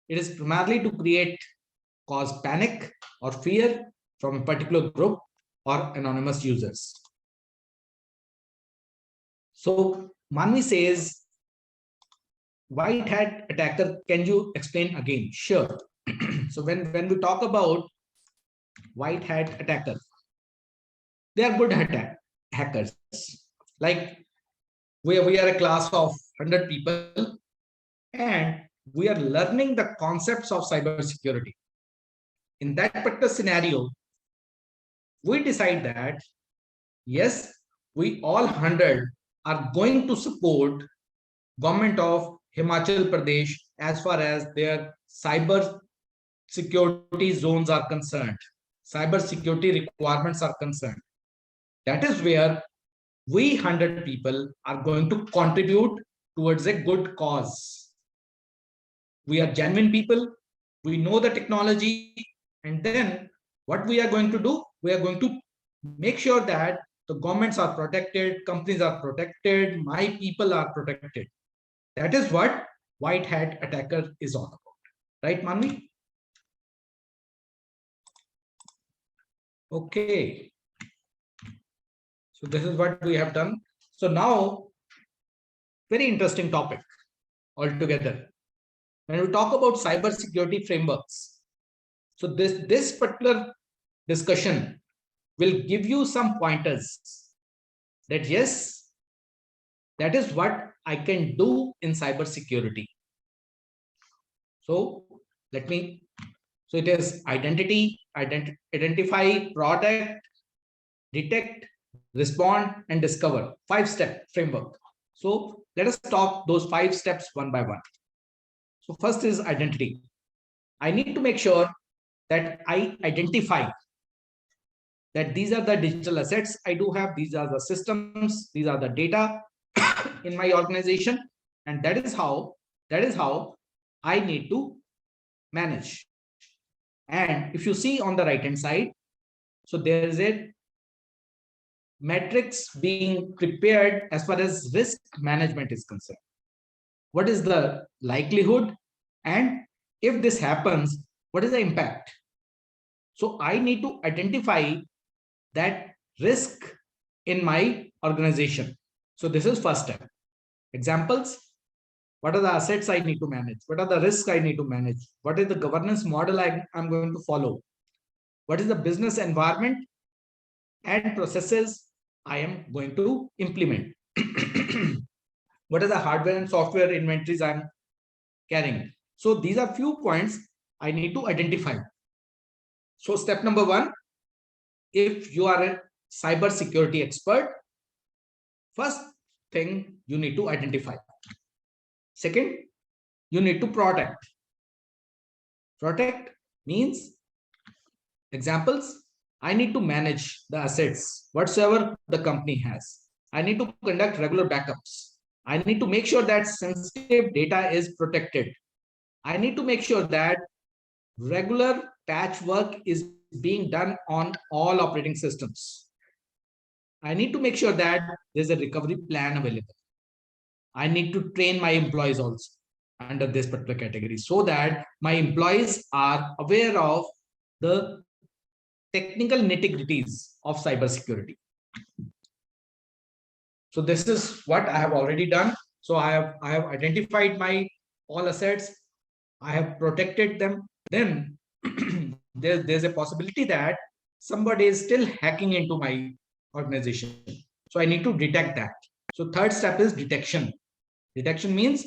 it is primarily to cause panic or fear from a particular group or anonymous users. So Manvi says, white hat attacker, can you explain again? Sure. So when we talk about white hat attacker, they are good hackers. Like we are a class of 100 people and we are learning the concepts of cybersecurity. In that particular scenario, we decide that yes, we all 100 are going to support government of Himachal Pradesh as far as their cyber security zones are concerned, cyber security requirements are concerned. That is where we 100 people are going to contribute towards a good cause. We are genuine people, we know the technology, and then what we are going to do, we are going to make sure that the governments are protected, companies are protected, my people are protected. That is what white hat attacker is all about. Right, Manvi? Okay. So this is what we have done. So now, very interesting topic altogether. When we talk about cyber security frameworks, so this particular discussion will give you some pointers that yes, that is what I can do in cyber security. So let me, so it is identify, protect, detect, respond, and discover. 5-step framework. So let us talk those 5 steps one by one. So first is identity. I need to make sure that I identify that these are the digital assets I do have, these are the systems, these are the data in my organization, and that is how I need to manage. And if you see on the right hand side, so there is a matrix being prepared as far as risk management is concerned. What is the likelihood, and if this happens, what is the impact? So I need to identify that risk in my organization. So this is first step. Examples: what are the assets I need to manage? What are the risks I need to manage? What is the governance model I'm going to follow? What is the business environment and processes I am going to implement? What are the hardware and software inventories I'm carrying? So these are few points I need to identify. So step number 1, if you are a cyber security expert, first thing you need to identify. Second, you need to protect. Protect means, examples, I need to manage the assets whatsoever the company has. I need to conduct regular backups. I need to make sure that sensitive data is protected. I need to make sure that regular patchwork is being done on all operating systems. I need to make sure that there's a recovery plan available. I need to train my employees also under this particular category so that my employees are aware of the technical nitty-gritties of cybersecurity. So this is what I have already done. So I have identified my all assets. I have protected them. Then there's a possibility that somebody is still hacking into my organization. So I need to detect that. So third step is detection. Detection means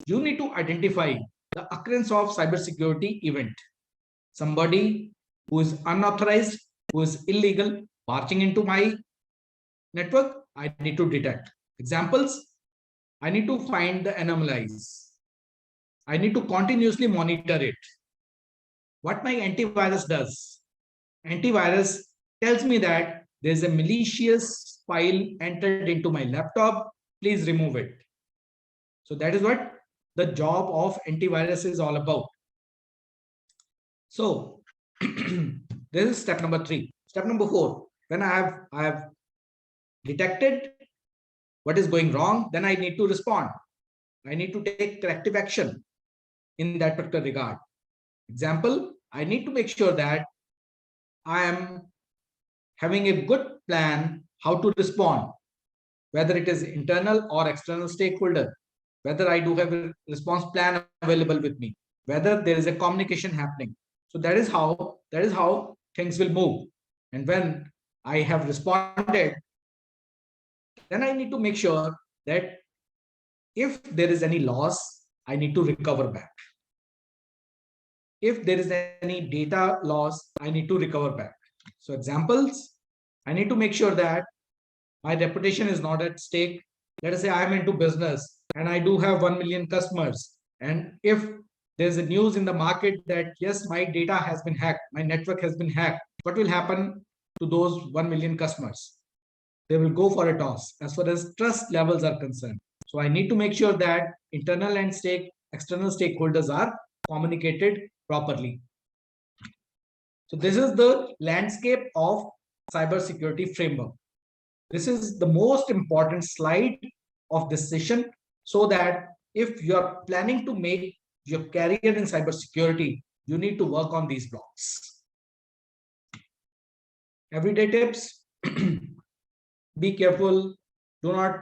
you need to identify the occurrence of cybersecurity event. Somebody who is unauthorized, who is illegal, marching into my network, I need to detect. Examples, I need to find the anomalies. I need to continuously monitor it. What my antivirus does, antivirus tells me that there's a malicious file entered into my laptop, please remove it. So that is what the job of antivirus is all about. So this is step number 3. Step number 4, when I have detected what is going wrong, then I need to respond. I need to take corrective action in that particular regard. Example, I need to make sure that I am having a good plan how to respond, whether it is internal or external stakeholder, whether I do have a response plan available with me, whether there is a communication happening. So that is how things will move. And when I have responded, then I need to make sure that if there is any loss, I need to recover back. If there is any data loss, I need to recover back. So examples, I need to make sure that My reputation is not at stake. Let us say I am into business and I do have 1 million customers. And if there's a news in the market that yes, my data has been hacked, my network has been hacked, what will happen to those 1 million customers? They will go for a toss as far as trust levels are concerned. So I need to make sure that internal and external stakeholders are communicated properly. So this is the landscape of cybersecurity framework. This is the most important slide of this session, so that if you're planning to make your career in cybersecurity, you need to work on these blocks. Everyday tips. Be careful. Do not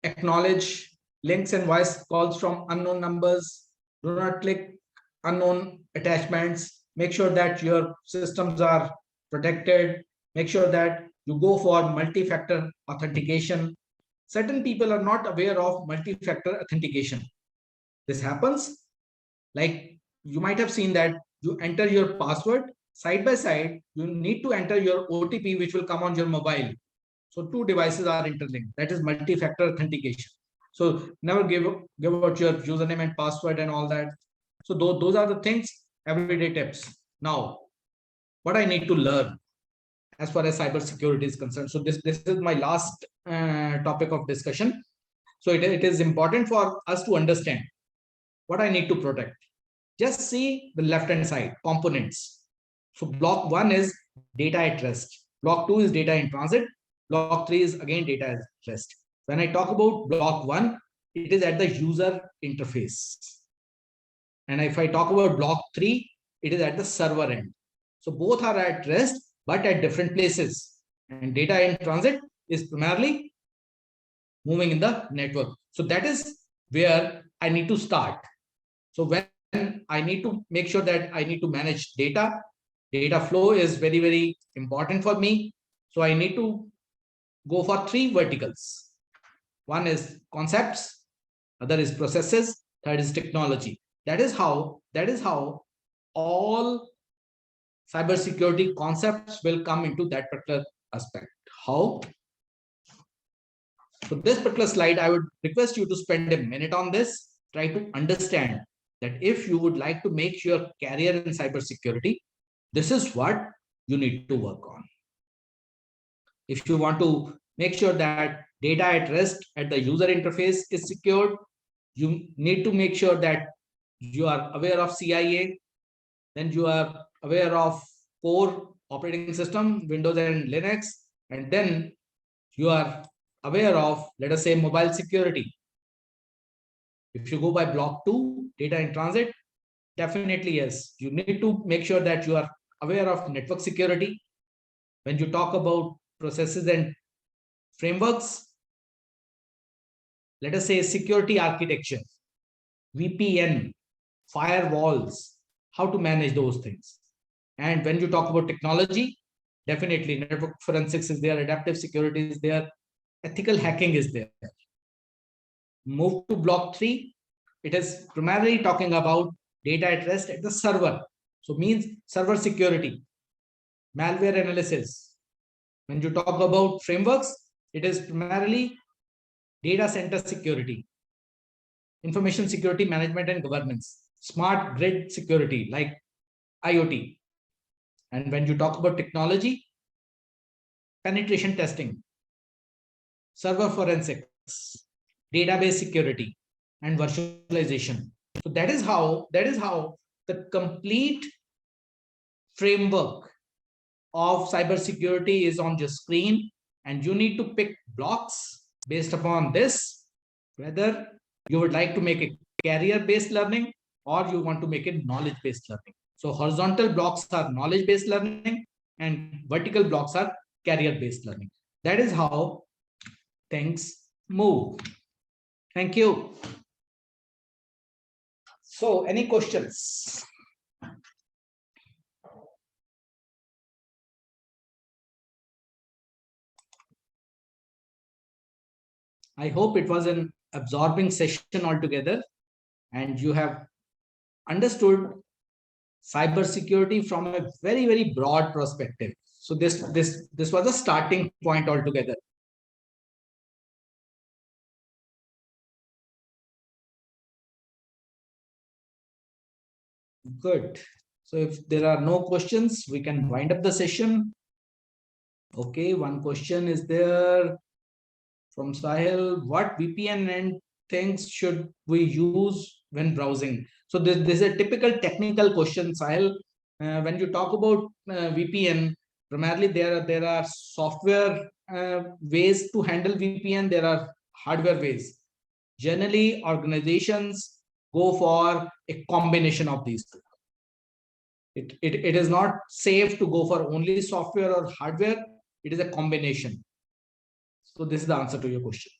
acknowledge links and voice calls from unknown numbers. Do not click unknown attachments. Make sure that your systems are protected. Make sure that you go for multi-factor authentication. Certain people are not aware of multi-factor authentication. This happens, like you might have seen that you enter your password side by side, you need to enter your OTP, which will come on your mobile. So two devices are interlinked. That is multi-factor authentication. So never give out your username and password and all that. So those are the things, everyday tips. Now, what I need to learn as far as cybersecurity is concerned. So this is my last topic of discussion. So it is important for us to understand what I need to protect. Just see the left-hand side, components. So block 1 is data at rest. Block 2 is data in transit. Block 3 is again data at rest. When I talk about block 1, it is at the user interface. And if I talk about block 3, it is at the server end. So both are at rest, but at different places. And data in transit is primarily moving in the network. So that is where I need to start. So when I need to make sure that I need to manage data flow is very, very important for me. So I need to go for 3 verticals. One is concepts, other is processes, third is technology. That is how all cybersecurity concepts will come into that particular aspect. How? So this particular slide, I would request you to spend a minute on this. Try to understand that if you would like to make your career in cybersecurity, this is what you need to work on. If you want to make sure that data at rest at the user interface is secured, you need to make sure that you are aware of CIA, then you are aware of core operating system, Windows and Linux, and then you are aware of, let us say, mobile security. If you go by block 2, data in transit, definitely yes, you need to make sure that you are aware of network security. When you talk about processes and frameworks, let us say security architecture, VPN, firewalls, how to manage those things. And when you talk about technology, definitely network forensics is there, adaptive security is there, ethical hacking is there. Move to block 3, it is primarily talking about data at rest at the server. So means server security, malware analysis. When you talk about frameworks, it is primarily data center security, information security management and governance, smart grid security like IoT. And when you talk about technology, penetration testing, server forensics, database security, and virtualization. So that is how the complete framework of cybersecurity is on your screen, and you need to pick blocks based upon this, whether you would like to make a career-based learning or you want to make it knowledge-based learning. So horizontal blocks are knowledge-based learning and vertical blocks are career-based learning. That is how things move. Thank you. So any questions? I hope it was an absorbing session altogether and you have understood cybersecurity from a very, very broad perspective. So this was a starting point altogether. Good. So if there are no questions, we can wind up the session. Okay, one question is there from Sahil. What VPN and things should we use when browsing? So this is a typical technical question, Sahil. When you talk about VPN, primarily there are software ways to handle VPN. There are hardware ways. Generally, organizations go for a combination of these two. It is not safe to go for only software or hardware. It is a combination. So this is the answer to your question.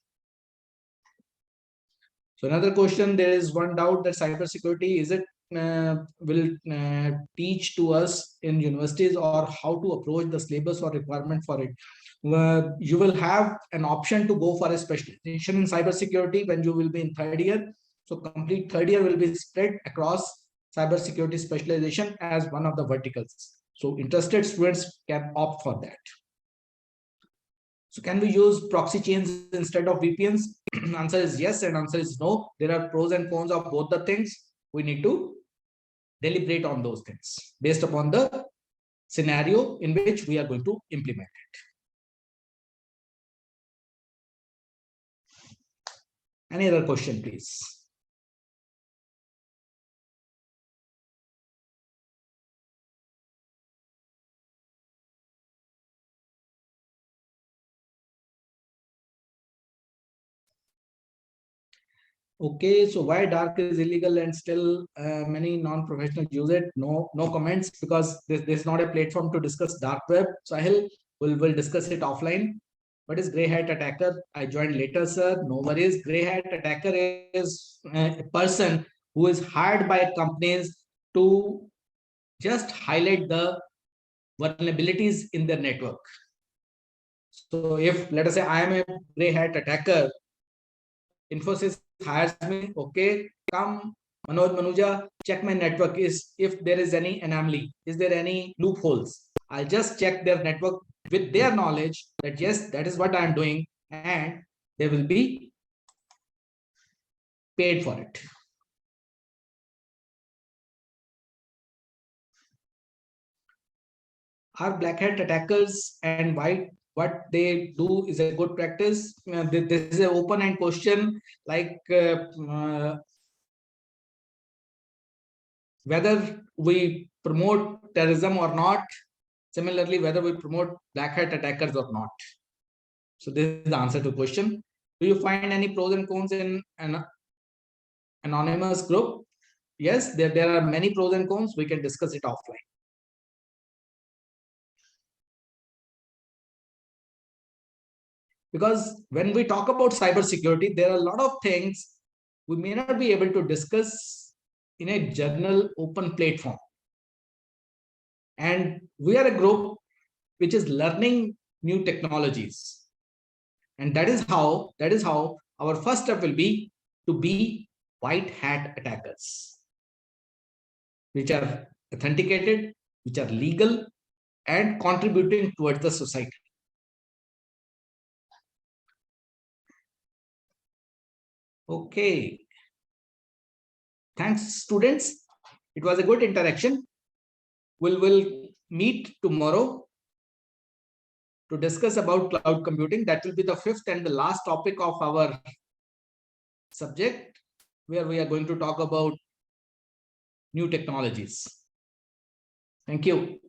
So another question, there is one doubt that cybersecurity, is it will teach to us in universities, or how to approach the syllabus or requirement for it. You will have an option to go for a specialization in cybersecurity when you will be in third year. So complete third year will be spread across cybersecurity specialization as one of the verticals. So interested students can opt for that. So can we use proxy chains instead of VPNs? Answer is yes, and answer is no. There are pros and cons of both the things. We need to deliberate on those things based upon the scenario in which we are going to implement it. Any other question, please? Okay, so why dark is illegal and still many non-professionals use it? No comments, because this is not a platform to discuss dark web. Sahil will discuss it offline. What is gray hat attacker? I joined later, sir. No worries. Gray hat attacker is a person who is hired by companies to just highlight the vulnerabilities in their network. So if, let us say, I am a gray hat attacker, Infosys hires me, okay, come Manoj Manuja, check my network, is if there is any anomaly, is there any loopholes. I'll just check their network with their knowledge that yes, that is what I'm doing, and they will be paid for it. Are black hat attackers and what they do is a good practice? This is an open-end question, like whether we promote terrorism or not. Similarly, whether we promote black hat attackers or not. So this is the answer to the question. Do you find any pros and cons in an anonymous group? Yes, there are many pros and cons. We can discuss it offline. Because when we talk about cybersecurity, there are a lot of things we may not be able to discuss in a general open platform. And we are a group which is learning new technologies. And that is how our first step will be to be white hat attackers, which are authenticated, which are legal, and contributing towards the society. Okay. Thanks, students. It was a good interaction. We'll meet tomorrow to discuss about cloud computing. That will be the fifth and the last topic of our subject, where we are going to talk about new technologies. Thank you.